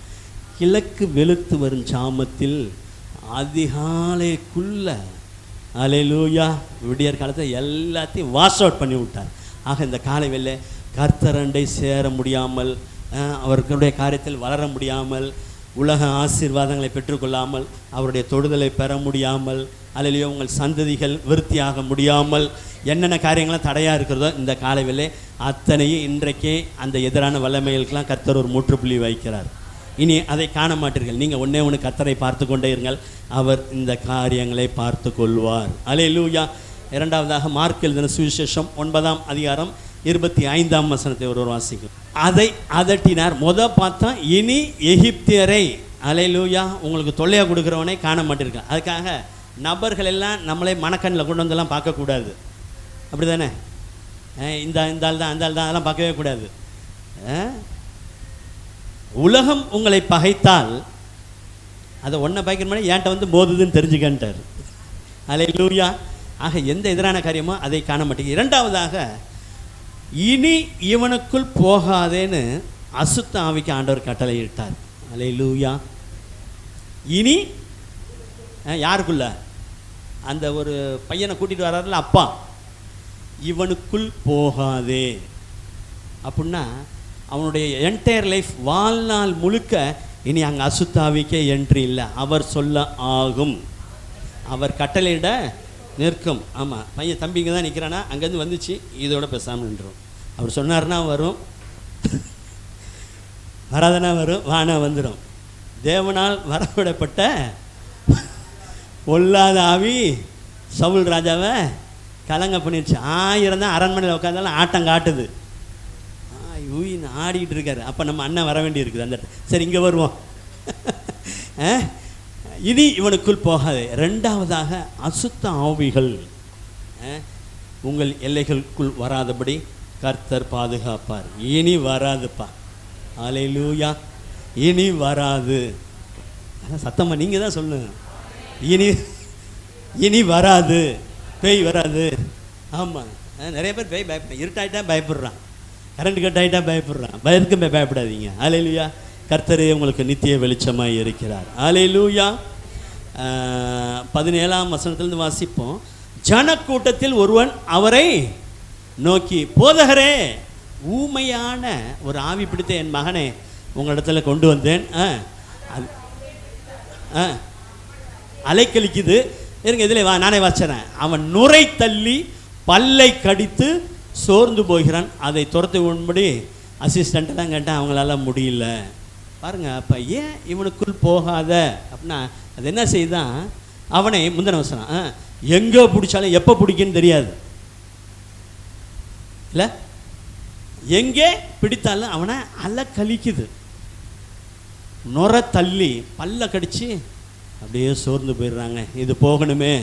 கிழக்கு வெளுத்து வரும் சாமத்தில் அதிகாலைக்குள்ள அல்லேலூயா விடியற் காலத்தை எல்லாத்தையும் வாஷ் அவுட் பண்ணி விட்டார். ஆக இந்த காலை வேளை கர்த்தரண்டை சேர முடியாமல், அவர்களுடைய காரியத்தில் வளர முடியாமல், உலக ஆசீர்வாதங்களை பெற்றுக்கொள்ளாமல், அவருடைய தொடுதலை பெற முடியாமல், அல்லேலூயா உங்கள் சந்ததிகள் விருத்தியாக முடியாமல், என்னென்ன காரியங்கள்லாம் தடையாக இருக்கிறதோ இந்த காலை வேளை அத்தனையும் இன்றைக்கே அந்த எதிரான வல்லமைகளுக்கெல்லாம் கர்த்தர் ஒரு முற்றுப்புள்ளி வைக்கிறார். இனி அதை காண மாட்டீர்கள். நீங்கள் ஒன்று கர்த்தரை பார்த்து கொண்டே இருங்கள், அவர் இந்த காரியங்களை பார்த்து கொள்வார். அல்லேலூயா. இரண்டாவதாக மார்க் எழுதின சுவிசேஷம் 9ஆம் அதிகாரம் 25ஆம் வசனத்தை ஒருவர் வாசிக்கும். அதை அதட்டினார். பார்த்தா இனி எகிப்தியரை, அல்லேலூயா, உங்களுக்கு தொல்லையாக கொடுக்குறவனே காண மாட்டேருக்கான். அதுக்காக நபர்கள் எல்லாம் நம்மளே மனக்கண்ணில் கொண்டு வந்தெல்லாம் பார்க்கக்கூடாது. அப்படி தானே? இந்த ஆள் தான் அந்த ஆள் தான் அதெல்லாம் பார்க்கவே கூடாது. உலகம் உங்களை பகைத்தால் அதை ஒன்றை பகைக்கிற மாதிரி ஏன்ட்ட வந்து மோதுதுன்னு தெரிஞ்சுக்கிட்டார். அல்லேலூயா. ஆக எந்த எதிரான காரியமோ அதை காண மாட்டேங்குது. இரண்டாவதாக, இனி இவனுக்குள் போகாதேன்னு அசுத்த ஆவிக்கு ஆண்டவர் கட்டளையிட்டார். அல்லேலூயா. இனி யாருக்குள்ள? அந்த ஒரு பையனை கூட்டிகிட்டு வர்றாருல அப்பா, இவனுக்குள் போகாதே அப்படின்னா அவனுடைய என்டையர் லைஃப், வாழ்நாள் முழுக்க இனி அங்கே அசுத்தாவிக்கே என்ட்ரி இல்லை. அவர் சொல்ல ஆகும், அவர் கட்டளையிட நிற்கும். ஆமாம், பையன் தம்பிங்க தான் நிற்கிறானா, அங்கேருந்து வந்துச்சு இதோட பேசாமல் நின்றோம். அவர் சொன்னார்னா வரும், வராதனா வரும், வானா வந்துடும். தேவனால் வரவிடப்பட்ட பொல்லாத ஆவி சவுல் ராஜாவை கலங்க பண்ணிடுச்சு. 1000 தான் அரண்மனையில் உட்காந்தாலும் ஆட்டம் காட்டுது. ஊயின்னு ஆடிக்கிட்டு இருக்காரு. அப்போ நம்ம அண்ணன் வர வேண்டி இருக்குது அந்த. சரி, இங்கே வருவோம். இனி இவனுக்குள் போகாது. 2வதாக அசுத்த ஆவிகள் உங்கள் எல்லைகளுக்குள் வராதபடி கர்த்தர் பாதுகாப்பார். இனி வராதுப்பா. அல்லேலூயா. இனி வராது. சத்தமாக நீங்கள் தான் சொல்லுங்க. இனி வராது. பேய் வராது. ஆமாம், நிறைய பேர் பேய் பயப்படுறான். இருட்டாயிட்டா பயப்படுறான், கரண்ட் கட் ஆகிட்டா பயப்படுறான். பயத்துக்குமே பயப்படாதீங்க. அல்லேலூயா. கர்த்தரே உங்களுக்கு நித்திய வெளிச்சமாக இருக்கிறார். அல்லேலூயா. 17ஆம் வசனத்திலிருந்து வாசிப்போம். ஜனக்கூட்டத்தில் ஒருவன் அவரை நோக்கி, போதகரே, ஊமையான ஒரு ஆவி பிடித்த என் மகனை உங்களிடத்துல கொண்டு வந்தேன். அலைக்கழிக்குது. இருங்க, இதில் நானே வாசிக்கிறேன். அவன் நுரை தள்ளி பல்லை கடித்து சோர்ந்து போகிறான். அதை துரத்து விடும்படி அசிஸ்டண்ட்டெல்லாம் கேட்டால் அவங்களால முடியல. பாருங்க, அப்போ ஏன் இவனுக்குள் போகாத அப்படின்னா அது என்ன செய்தான்? அவனை முந்தின வசனம், எங்கே பிடிச்சாலும் எப்போ பிடிக்குன்னு தெரியாது இல்லை, எங்கே பிடித்தாலும் அவனை அலைக்கழிக்குது. நுரை தள்ளி பல்ல கடிச்சு அப்படியே சோர்ந்து போயிடுறாங்க. இது போகணுமே.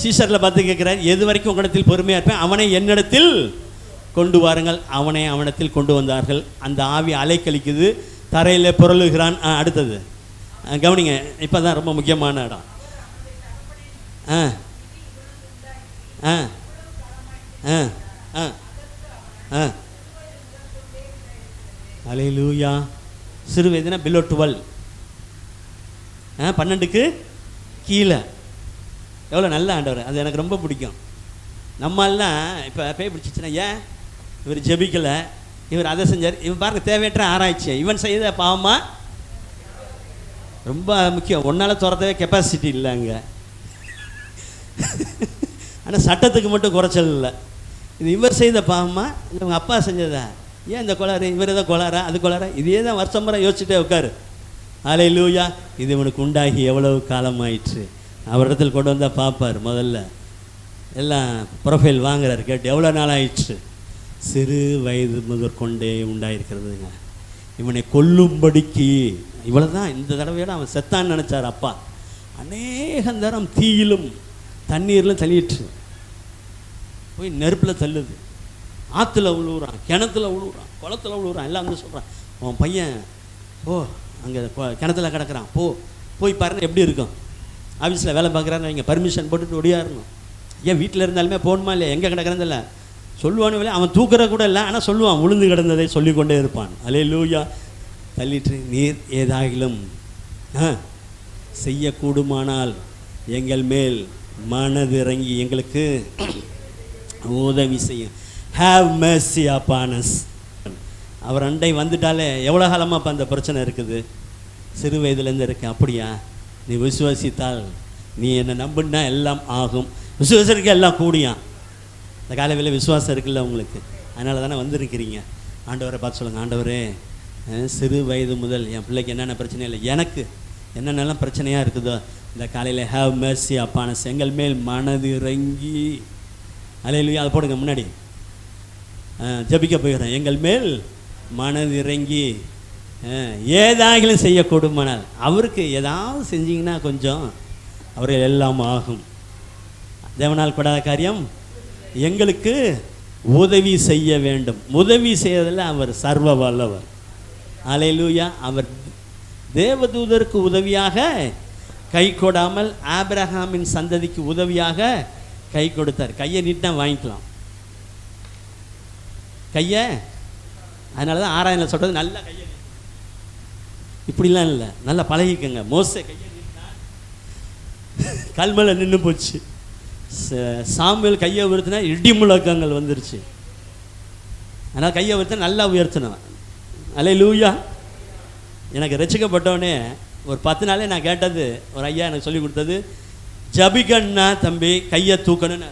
சீசரில் பார்த்து கேட்குறாரு, எது வரைக்கும் உங்களிடத்தில் பொறுமையாக இருப்பேன், அவனை என்னிடத்தில் கொண்டு வாருங்கள். அவனை அவனிடத்தில் கொண்டு வந்தார்கள். அந்த ஆவி அலைக்கழிக்குது, தரையில் புரளுகிறான். அடுத்தது கவனிங்க, இப்போ தான் ரொம்ப முக்கியமான இடம். அல்லேலூயா. சிறு வயதுனா பிலோ 12, 12க்கு கீழே. எவ்வளோ நல்ல ஆண்டவர். அது எனக்கு ரொம்ப பிடிக்கும். நம்மெல்லாம் இப்போ பேய் பிடிச்சிச்சுன்னா, ஏன் இவர் ஜெபிக்கலை, இவர் அதை செஞ்சார், இவன் பாருங்க தேவையற்ற ஆராய்ச்சி, இவன் செய்த பாவமா ரொம்ப முக்கியம். ஒன்றால் துரத்தவே கெப்பாசிட்டி இல்லை அங்கே. ஆனால் சட்டத்துக்கு மட்டும் குறைச்சல் இல்லை. இது இவர் செய்த பாவமா இல்லை இவங்க அப்பா செஞ்சதா, ஏன் இந்த கோளாறு, இவர் ஏதோ கோளாரா, அது கோளாரா, இதே தான் வருஷம் முறை யோசிச்சுட்டே உட்காரு. அல்லேலூயா. இது இவனுக்கு உண்டாகி எவ்வளவு காலம் ஆயிற்று. அவரிடத்தில் கொண்டு வந்தால் பார்ப்பார். முதல்ல எல்லாம் ப்ரொஃபைல் வாங்குறாரு. கேட்டு எவ்வளோ நாள் ஆயிடுச்சு. சிறு வயது முதற்கொண்டே உண்டாயிருக்கிறதுங்க. இவனை கொல்லும்படிக்கு இவ்வளோ தான். இந்த தடவையோட அவன் செத்தான்னு நினச்சார் அப்பா. அநேகந்தரம் தீயிலும் தண்ணீரிலும் தள்ளிட்டு போய் நெருப்பில் தள்ளுது. ஆற்றுல விழுவுறான், கிணத்துல விழுவுறான், குளத்தில் விழுவுறான். எல்லாம் வந்து சொல்கிறான், உன் பையன் போ அங்கே கிணத்துல கிடக்கிறான், போய் பாருங்க எப்படி இருக்கும். ஆஃபீஸில் வேலை பார்க்குறாருன்னு வைங்க, பர்மிஷன் போட்டுட்டு ஒடியாரணும். ஏன் வீட்டில் இருந்தாலுமே போகணுமா இல்லையா, எங்கே கிடக்கிறதில்ல சொல்லுவானு இல்லை. அவன் தூக்குற கூட இல்லை, ஆனால் சொல்லுவான், உளுந்து கிடந்ததை சொல்லிக்கொண்டே இருப்பான். அல்லேலூயா. தள்ளிட்டு, நீர் ஏதாகிலும் செய்யக்கூடுமானால் எங்கள் மேல் மனதிறங்கி எங்களுக்கு உதவி செய்யும். Have mercy upon us. அவர் அண்டை வந்துட்டாலே எவ்வளோ காலமாக இப்போ அந்த பிரச்சனை இருக்குது, சிறு வயதுலேருந்து இருக்கு. அப்படியா, நீ விசுவாசித்தால், நீ என்னை நம்புனா எல்லாம் ஆகும். விசுவாசத்துக்கு எல்லாம் கூடியான். இந்த காலையில் விசுவாசம் இருக்குல்ல உங்களுக்கு, அதனால தானே வந்திருக்கிறீங்க. ஆண்டவரை பார்த்து சொல்லுங்கள், ஆண்டவரே, சிறு வயது முதல் என் பிள்ளைக்கு என்னென்ன பிரச்சனை இல்லை, எனக்கு என்னென்னலாம் பிரச்சனையாக இருக்குதோ இந்த காலையில் ஹேவ் மெர்சி அப்பான் அஸ், எங்கள் மேல் மனதிறங்கி. அல்லேலூயா. அதை போடுங்க முன்னாடி. ஜபிக்க போகிறேன். எங்கள் மேல் மனதிறங்கி ஏதாகிலும் செய்யக்கூடுமானால். அவருக்கு ஏதாவது செஞ்சிங்கன்னா கொஞ்சம் அவர்கள் எல்லாம் ஆகும். தேவனால் படாத காரியம் எங்களுக்கு உதவி செய்ய வேண்டும். உதவி செய்வதில் அவர் சர்வ வல்லவர். அல்லேலூயா. அவர் தேவதூதருக்கு உதவியாக கை கொடாமல் ஆபிரகாமின் சந்ததிக்கு உதவியாக கை கொடுத்தார். கையை நீட்டா வாங்கிக்கலாம் கையை. அதனால தான் 6ஆம் சொல்கிறது, நல்ல கையை இப்படிலாம் இல்லை, நல்லா பழகிக்கங்க. மோசே கையை நீட்டா கல்மலை நின்று போச்சு. சாமுவேல் கையை உயர்த்தினா இடி முழக்கங்கள் வந்துருச்சு. அதனால் கையை உயர்த்தினா நல்லா உயர்த்தணும். அல்லேலூயா. எனக்கு ரட்சிக்கப்பட்டவனே ஒரு 10 நாளே நான் கேட்டது, ஒரு ஐயா எனக்கு சொல்லி கொடுத்தது, ஜபிக்கன்னா தம்பி கையை தூக்கணும்னு.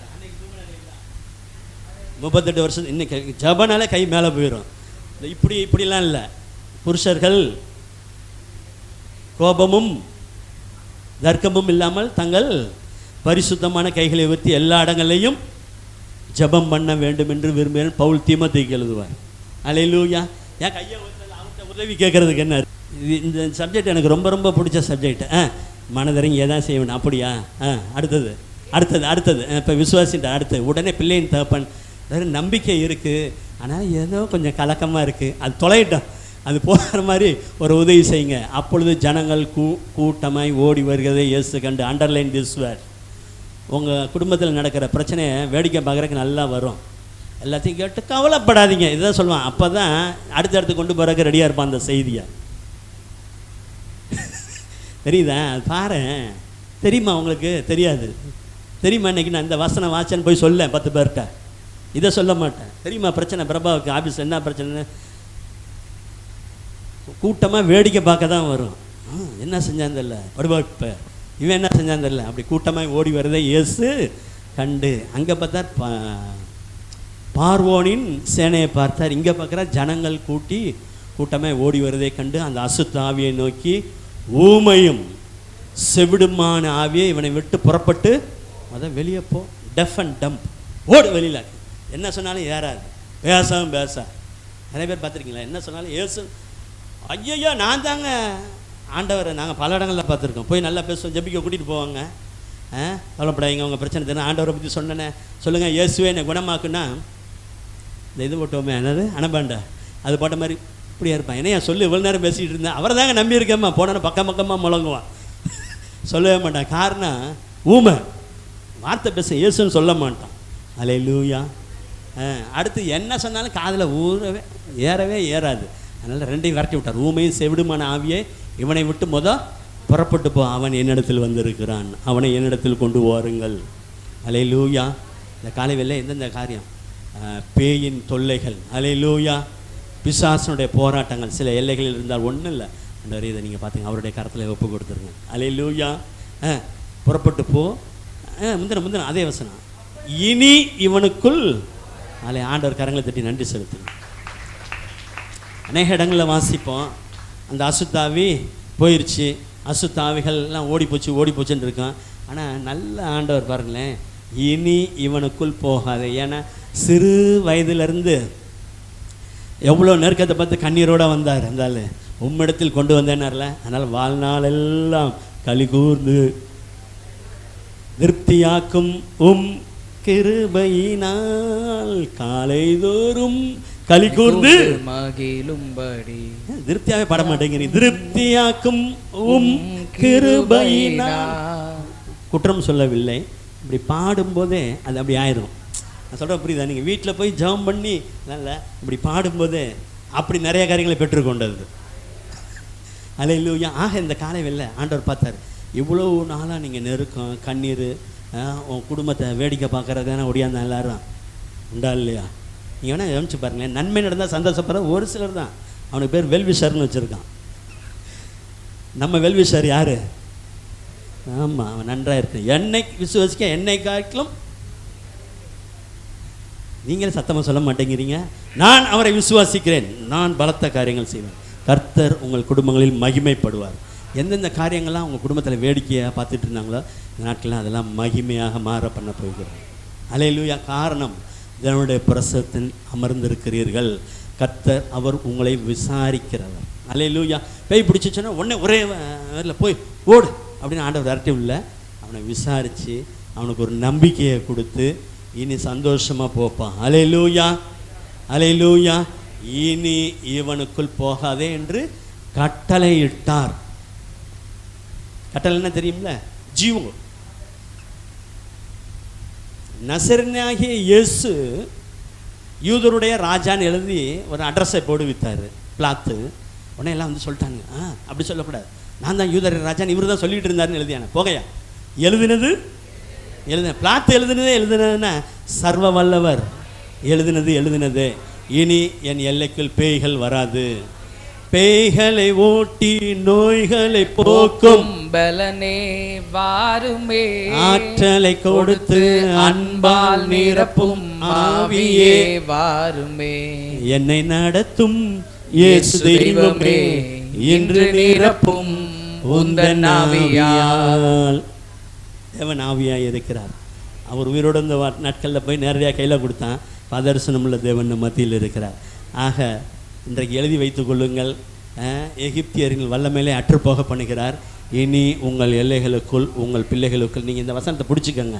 38 வருஷம் இன்னைக்கு ஜபனாலே கை மேலே போயிடும். இப்படிலாம் இல்லை, புருஷர்கள் கோபமும் தர்க்கமும் இல்லாமல் தங்கள் பரிசுத்தமான கைகளை உயர்த்தி எல்லா இடங்களையும் ஜெபம் பண்ண வேண்டும் என்று விரும்புகிறேன் பவுல் தீமோத்தேயுக்கு எழுதுவார். அல்லேலூயா. ஏன் கையை அவர்கிட்ட உதவி கேட்கறதுக்கு என்ன? இந்த சப்ஜெக்ட் எனக்கு ரொம்ப ரொம்ப பிடிச்ச சப்ஜெக்ட். மனதிறங்கி எதான் செய்ய வேணும். அப்படியா? அடுத்தது அடுத்தது அடுத்தது இப்போ விசுவாசின்ற அடுத்தது உடனே பிள்ளையின் தகப்பன் வேறு நம்பிக்கை இருக்குது, ஆனால் ஏதோ கொஞ்சம் கலக்கமாக இருக்குது, அது தொலையிட்டோம், அது போகிற மாதிரி ஒரு உதவி செய்யுங்க. அப்பொழுது ஜனங்கள் கூட்டமாய் ஓடி வருகிறதை இயேசு கண்டு. Underline this word. உங்கள் குடும்பத்தில் நடக்கிற பிரச்சனையை வேடிக்கை பார்க்குறதுக்கு நல்லா வரும். எல்லாத்தையும் கேட்டு கவலைப்படாதீங்க, இதுதான் சொல்லுவான். அப்போ தான் அடுத்தடுத்து கொண்டு போகிறதுக்கு ரெடியாக இருப்பான் அந்த செய்தியை. தெரியுதா? அது பாரு. தெரியுமா உங்களுக்கு? தெரியாது. தெரியுமா? இன்றைக்கி நான் இந்த வசனம் வாச்சன்னு போய் சொல்ல 10 பேர்கிட்ட, இதை சொல்ல மாட்டேன். தெரியுமா பிரச்சனை? பிரபாவுக்கு ஆஃபீஸில் என்ன பிரச்சனை? கூட்டமாக வேடிக்கை பார்க்க தான் வரும். என்ன செஞ்சான் தெரியல, பிரபா இப்போ இவன் என்ன செஞ்சான் தெரியல, அப்படி கூட்டமாக ஓடி வரதை இயேசு கண்டு. அங்கே பார்த்தார் பார்வோனின் சேனையை பார்த்தார், இங்கே பார்க்குறார் ஜனங்கள் கூட்டமாக ஓடி வரதை கண்டு அந்த அசுத்த ஆவியை நோக்கி, ஊமையும் செவிடுமான ஆவியை இவனை விட்டு புறப்பட்டு அதான் வெளியே போ, டெஃப் அண்ட் டம்ப், ஓடு வெளியில். என்ன சொன்னாலும் ஏறாது, பேசாமல் பேசா. நிறைய பேர் பார்த்துருக்கீங்களா? என்ன சொன்னாலும் ஏசு ஐயோ நான் தாங்க ஆண்டவரை நாங்கள் பல இடங்களில் பார்த்துருக்கோம். போய் நல்லா பேசுவோம், ஜெபிக்க கூட்டிகிட்டு போவாங்க. கவலைப்படாதீங்க, உங்கள் பிரச்சனை தெரியும், ஆண்டவரை பற்றி சொன்னேனே சொல்லுங்கள், இயேசுவே என்னை குணமாக்குன்னா இந்த இது போட்டோமே என்னது அனபாண்டா, அது போட்ட மாதிரி இப்படியா இருப்பான். என்னையா சொல்லு, இவ்வளோ நேரம் பேசிகிட்டு இருந்தேன், அவரை தாங்க நம்பியிருக்கேம்மா, போனோன்னு பக்கம் பக்கமாக முழங்குவான், சொல்லவே மாட்டான். காரணம் ஊமை, வார்த்தை பேச இயேசுன்னு சொல்ல மாட்டான். அல்லேலூயா. அடுத்து என்ன சொன்னாலும் காதில் ஏறவே ஏறாது. அதனால் ரெண்டையும் விரட்டி விட்டார். ஊமையும் செவிடுமான ஆவியே இவனை விட்டு புறப்பட்டு போ, அவன் என்னிடத்தில் வந்திருக்கிறான், அவனை என்னிடத்தில் கொண்டு வாருங்கள். அல்லேலூயா. இந்த காலை வேளை எந்தெந்த காரியம், பேயின் தொல்லைகள், அல்லேலூயா, பிசாசனுடைய போராட்டங்கள் சில எல்லைகளில் இருந்தால் ஒன்றும் இல்லை, அந்த இதை நீங்கள் பார்த்துங்க, அவருடைய கரத்தில் ஒப்பு கொடுத்துருங்க. அல்லேலூயா. புறப்பட்டு போ. முந்தின அதே வசனம், இனி இவனுக்குள் ஆண்டவர் கரங்களை தட்டி நன்றி செலுத்துங்க. அநேக இடங்களில் வாசிப்போம், அந்த அசுத்தாவி போயிடுச்சு, அசுத்தாவிகள்லாம் ஓடி போச்சுன்னு இருக்கான். ஆனால் நல்ல ஆண்டவர் பாருங்களேன், இனி இவனுக்குள் போகாது. ஏன்னா சிறு வயதிலிருந்து எவ்வளோ நெருக்கத்தை பார்த்து கண்ணீரோடு வந்தார். இருந்தால் உம்மிடத்தில் கொண்டு வந்தேனார்ல, அதனால் வாழ்நாள் எல்லாம் களி கூர்ந்து திருப்தியாக்கும் கிருபையினால் காலைதோறும் களி கூர்ந்து
மகிழும்படி.
திருப்தியாவே பாட மாட்டேங்கிறீங்க. திருப்தியாக்கும் கிருபையினால். குற்றம் சொல்லவில்லை, இப்படி பாடும்போதே அது அப்படி ஆயிரும். நான் சொல்கிறேன், புரியுதா? நீங்கள் வீட்டில் போய் ஜெபம் பண்ணி நல்ல இப்படி பாடும்போதே அப்படி நிறைய காரியங்களை பெற்றுக்கொண்டது. அல்லேலூயா. ஆக இந்த காலை வெள்ள ஆண்டவர் பார்த்தார், இவ்வளோ நாளாக நீங்கள் நெருக்கம் கண்ணீர் உன் குடும்பத்தை வேடிக்கை பார்க்குறது தானே ஒடியாந்தான் எல்லாரும் உண்டா இல்லையா? நீங்கள் வேணால் கவனிச்சு பாருங்களேன், நன்மை நடந்தால் சந்தோஷப்படுற ஒரு சிலர் தான். அவனுக்கு பேர் வெல்விஷர்னு வச்சுருக்கான். நம்ம வெல்விஷர் யார்? ஆமாம், அவன் நன்றாக இருக்கு. என்னை விசுவாசிக்க என்னை காட்டிலும் நீங்களே சத்தமாக சொல்ல மாட்டேங்கிறீங்க. நான் அவரை விசுவாசிக்கிறேன், நான் பலத்த காரியங்கள் செய்வேன், கர்த்தர் உங்கள் குடும்பங்களில் மகிமைப்படுவார். எந்தெந்த காரியங்கள்லாம் உங்கள் குடும்பத்தில் வேடிக்கையாக பார்த்துட்டு இருந்தாங்களோ இந்த நாட்கள்லாம் அதெல்லாம் மகிமையாக மாற பண்ண போகிறோம். அல்லேலூயா. காரணம், இதனுடைய பிரசத்தில் அமர்ந்திருக்கிறீர்கள். கர்த்தர் அவர் உங்களை விசாரிக்கிறவர். அல்லேலூயா. பேய் பிடிச்சிச்சுன்னா ஒரே போய் ஓடு அப்படின்னு ஆண்டவர் விரட்டி இல்லை, அவனை விசாரித்து அவனுக்கு ஒரு நம்பிக்கையை கொடுத்து இனி சந்தோஷமாக போப்பான். அல்லேலூயா. அல்லேலூயா. இனி இவனுக்குள் போகாதே என்று கட்டளை இட்டார். கட்டளை என்ன தெரியுமில்ல? ஜீவம். நசரேயனாகிய இயேசு யூதருடைய ராஜான்னு எழுதி ஒரு அட்ரஸை போடுவித்தார், பிளாத்து. உடனே எல்லாம் வந்து சொல்லிட்டாங்க, அப்படி சொல்லக்கூடாது, நான் தான் யூதருடைய ராஜான்னு இவர் தான் சொல்லிட்டு இருந்தாருன்னு எழுதியான போகையா எழுதினது பிளாத்து எழுதினதுன்னா சர்வ வல்லவர் எழுதினது. இனி என் எல்லைக்குள் பேய்கள் வராது, பேய்களை ஓட்டி நோய்களை போக்கும்
பலனே வாருமே,
ஆற்றலை கொடுத்து
அன்பால் நிரப்பும் ஆவியே வாருமே,
என்னை நடத்தும் இயேசு தெய்வமே இன்று நிரப்பும் உந்தன் ஆவியால். தேவன் ஆவியாய் இருக்கிறார். அவர் உயிரோடு இந்த நாட்களில் போய் நேரடியாக கையில் கொடுத்தான். பதர்சனமுள்ள தேவன் மத்தியில் இருக்கிறார். ஆக இன்றைக்கு எழுதி வைத்துக் கொள்ளுங்கள். எகிப்தியர்கள் வல்லமையிலே அற்றுப்போக பண்ணுகிறார். இனி உங்கள் எல்லைகளுக்குள் உங்கள் பிள்ளைகளுக்குள் நீங்கள் இந்த வசனத்தை பிடிச்சிக்கங்க.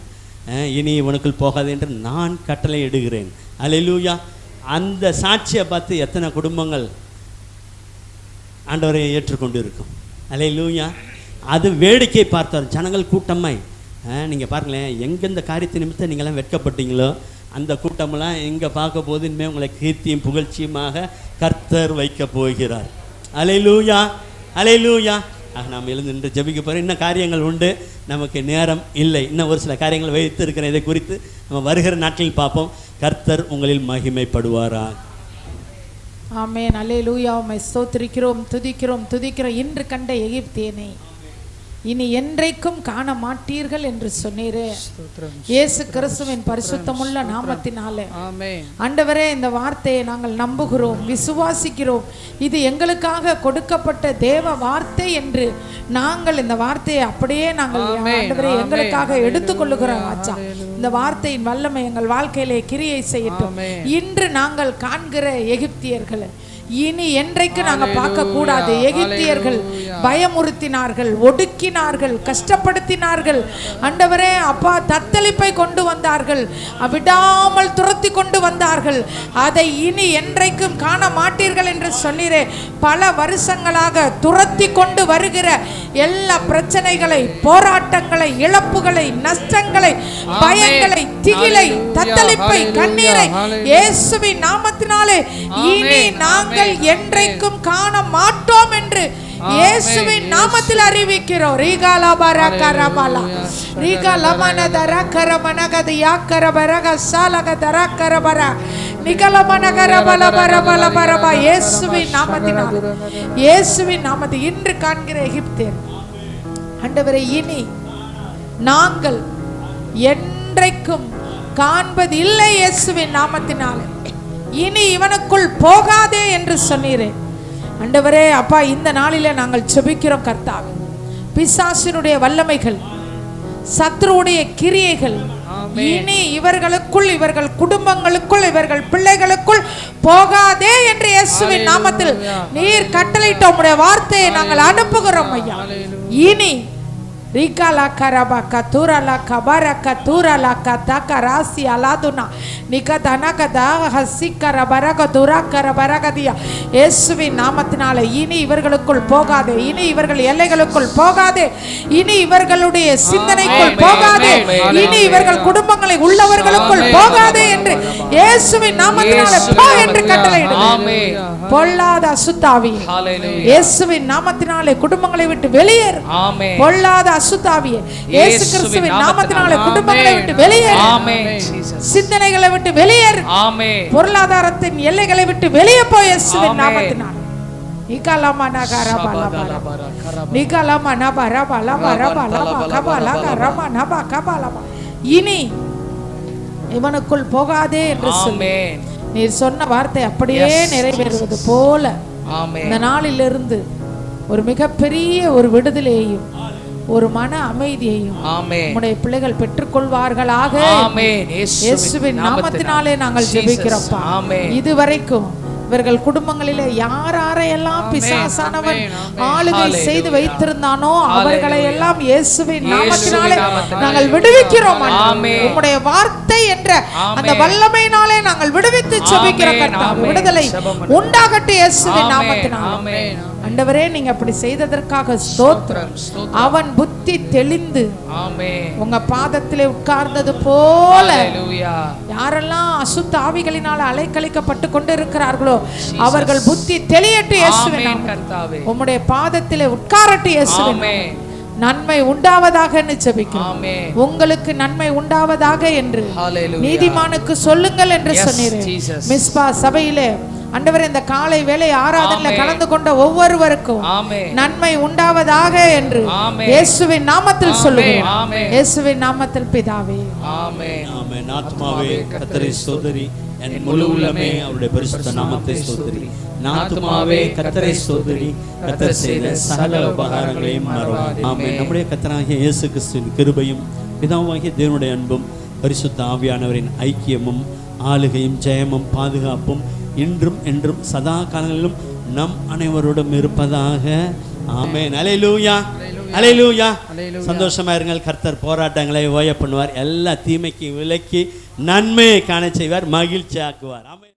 இனி இவனுக்குள் போகாது என்று நான் கட்டளை இடுகிறேன். அல்லேலூயா. அந்த சாட்சியை பார்த்து எத்தனை குடும்பங்கள் ஆண்டவரை ஏற்றுக்கொண்டு இருக்கும். அல்லேலூயா. அது வேடிக்கை பார்த்தார் ஜனங்கள் கூட்டமாய். நீங்கள் பாருங்களேன், எங்கே இந்த காரியத்தை நிமித்தம் நீங்கள்லாம் வெட்கப்பட்டீங்களோ அந்த கூட்டமெல்லாம் எங்கே பார்க்க போது இனிமேல் உங்களை கீர்த்தியும் புகழ்ச்சியுமாக கர்த்தர் வைக்க போகிறார். அல்லேலூயா, அல்லேலூயா. ஆக நாம் எழுந்து நின்று ஜெபிக்க போகிறோம். இன்னும் காரியங்கள் உண்டு, நமக்கு நேரம் இல்லை. இன்னும் ஒரு சில காரியங்கள் வைத்து இருக்கிற இதை குறித்து நம்ம வருகிற நாட்களில் பார்ப்போம். கர்த்தர் உங்களில் மகிமைப்படுவாரா.
ஆமென். அல்லேலூயா. உம்மை ஸ்தோத்திரிக்கிறோம், துதிக்கிறோம். இன்று கண்ட எகிப்தியனை இனி என்றைக்கும் காண மாட்டீர்கள் என்று சொன்னீரே. இயேசு கிறிஸ்துவின் பரிசுத்தமுள்ள நாமத்தினாலே ஆண்டவரே, இந்த வார்த்தையை நாங்கள் நம்புகிறோம், விசுவாசிக்கிறோம். இது எங்களுக்காக கொடுக்கப்பட்ட தேவ வார்த்தை என்று நாங்கள் இந்த வார்த்தையை அப்படியே நாங்கள் ஆண்டவரே எங்களுக்காக எடுத்துக்கொள்ளுகிறோம். ஆச்சா, இந்த வார்த்தையின் வல்லமை எங்கள் வாழ்க்கையிலே கிரியை செய்யட்டும். இன்று நாங்கள் காண்கிற எகிப்தியர்களை இனி என்றைக்கு நாங்க பார்க்க கூடாது. எகிப்தியர்கள் பயமுறுத்தினார்கள், ஒடுக்கினார்கள், கஷ்டப்படுத்தினார்கள். ஆண்டவரே அப்பா, தத்தளிப்பை கொண்டு வந்தார்கள், விடாமல் துரத்தி கொண்டு வந்தார்கள். அதை இனி என்றைக்கும் காண மாட்டீர்கள் என்று சொன்னீரே. பல வருஷங்களாக துரத்தி கொண்டு வருகிற எல்லா பிரச்சனைகளை, போராட்டங்களை, இழப்புகளை, நஷ்டங்களை, பயங்களை, திகிலை, தத்தளிப்பை, கண்ணீரை இயேசுவின் நாமத்தினாலே இனி நாங்கள் என்றைக்கும் காண மாட்டோம் என்று இயேசுவின் நாமத்தில் அறிவிக்கிறோம். ரீகாலா பரகரமலா ரீகாலமன தரகரமனகதி யாக்கரபரக சாலக தரகரபர நிகலமனகரபல பரபல பரப. இயேசுவின் நாமத்தினால், இயேசுவின் நாமத்தில் இன்று காண்கிற எகிப்தியர் ஆண்டவரே இனி நாங்கள் என்றைக்கும் காண்பது இல்லை. இயேசுவின் நாமத்தினாலே இனி இவனுக்குள் போகாதே என்று சொன்னீரே. ஆண்டவரே அப்பா, இந்த நாளிலே நாங்கள் ஜெபிக்கிறோம் கர்த்தாவே. பிசாசினுடைய வல்லமைகள், சத்ருவுடைய கிரியைகள் இனி இவர்களுக்குள், இவர்கள் குடும்பங்களுக்குள், இவர்கள் பிள்ளைகளுக்குள் போகாதே என்று இயேசுவின் நாமத்தில் நீர் கட்டளையிட்ட உம்முடைய வார்த்தையை நாங்கள் அனுப்புகிறோம் ஐயா. இனி Rikala karabaka turala kabaraka turala kataka rasi aladuna nikatana kada hasikara baraka turakara barakadia. இயேசுவின் நாமத்தினாலே இனி இவர்களுக்குள் போகாதே, இனி இவர்கள் எல்லைகளுக்குள் போகாதே, இனி இவர்களுடைய சிந்தனைக்குள் போகாதே, இனி இவர்கள் குடும்பங்களை உள்ளவர்களுக்குள் போகாதே என்று இயேசுவின் நாமத்தினாலே போ என்று கட்டளையிடுகிறேன். பொல்லாத அசுத்தாவி இயேசுவின் நாமத்தினாலே குடும்பங்களை விட்டு வெளியேறு. பொல்லாத அசுத்தாவியே இயேசு கிறிஸ்துவின் நாமத்தினாலே குடும்பங்களை விட்டு வெளியேறு. சிந்தனைகளை விட்டு வெளியேறு. பொருளாதாரத்தின் எல்லைகளை விட்டு வெளியே போய் இயேசுவின் நாமத்தினாலே இனி இவனுக்குள் போகாதே என்று சொல்லி நீர் சொன்ன வார்த்தை அப்படியே நிறைவேறுவது போல இந்த நாளிலிருந்து ஒரு மிகப்பெரிய ஒரு விடுதலையையும் ஒரு மன அமைதியையும் உம்முடைய பிள்ளைகள் பெற்றுக்கொள்வார்களாக. இயேசுவின் நாமத்தினாலே நாங்கள் ஜெபிக்கிறோம்ப்பா. இதுவரைக்கும் இவர்கள் குடும்பங்களிலே யாரெல்லாம் பிசாசானவன் ஆளுகை செய்து வைத்திருந்தானோ அவர்களை எல்லாம் இயேசுவின் நாமத்தினாலே நாங்கள் விடுவிக்கிறோம். உம்முடைய வார்த்தை என்ற அந்த வல்லமையினாலே நாங்கள் விடுவித்து ஜெபிக்கிறோம் கர்த்தாவே. விடுதலை உண்டாகட்டும் இயேசுவின் நாமத்தினாலே. ஆண்டவரே, நீங்க அப்படி செய்ததற்காக ஸ்தோத்திரம். அவன் புத்தி தெளிந்து உங்க பாதத்திலே உட்கார்ந்தது போல யாரெல்லாம் அசுத்த ஆவிகளினால் அலைக்கழிக்கப்பட்டு கொண்டிருக்கிறார்களோ அவர்கள் புத்தி தெளியட்டும் இயேசுவின் நாமத்தினாலே. உம்முடைய பாதத்திலே உட்காரட்டும் இயேசுவின் நாமத்தினாலே. நன்மை உண்டாவதாக என்று ஜெபிக்கிறோம். உங்களுக்கு நன்மை உண்டாவதாக என்று நீதிமானுக்கு சொல்லுங்கள் என்று சொன்னீரே. மிஸ்பா சபையிலே ஆண்டவரே, இந்த காலை வேளை ஆராதனையில கலந்து கொண்ட ஒவ்வொருவருக்கும் நன்மை உண்டாவதாக என்று இயேசுவின் நாமத்தில் சொல்லுகிறேன். இயேசுவின் நாமத்தில் பிதாவே, ஆமென்.
ஆமென். ஆத்மாவே கர்த்தரை ஸ்தோத்திரி, என் முழு உள்ளமே அவருடைய பரிசுத்த நாமத்தை ஸ்தோத்திரி. நாத்துமாவே கர்த்தரை ஸ்தோத்திரி, கர்த்தர் செய்த சகல உபகாரங்களையும் மறவாதே. ஆமென். நம்முடைய கர்த்தராகிய இயேசு கிறிஸ்துவின் கிருபையும் பிதாவாகிய தேவனுடைய அன்பும் பரிசுத்த ஆவியானவரின் ஐக்கியமும் ஆளுகையும் ஜெயமும் பாதுகாப்பும் இன்றும் என்றும் சதா காலங்களிலும் நம் அனைவரோடும் இருப்பதாக. ஆமென். அல்லேலூயா, அல்லேலூயா. சந்தோஷமா இருங்கள். கர்த்தர் போராட்டங்களை ஓய பண்ணுவார். எல்லா தீமைக்கு விலக்கி நன்மையை காண செய்வார், மகிழ்ச்சி ஆக்குவார். ஆமென்.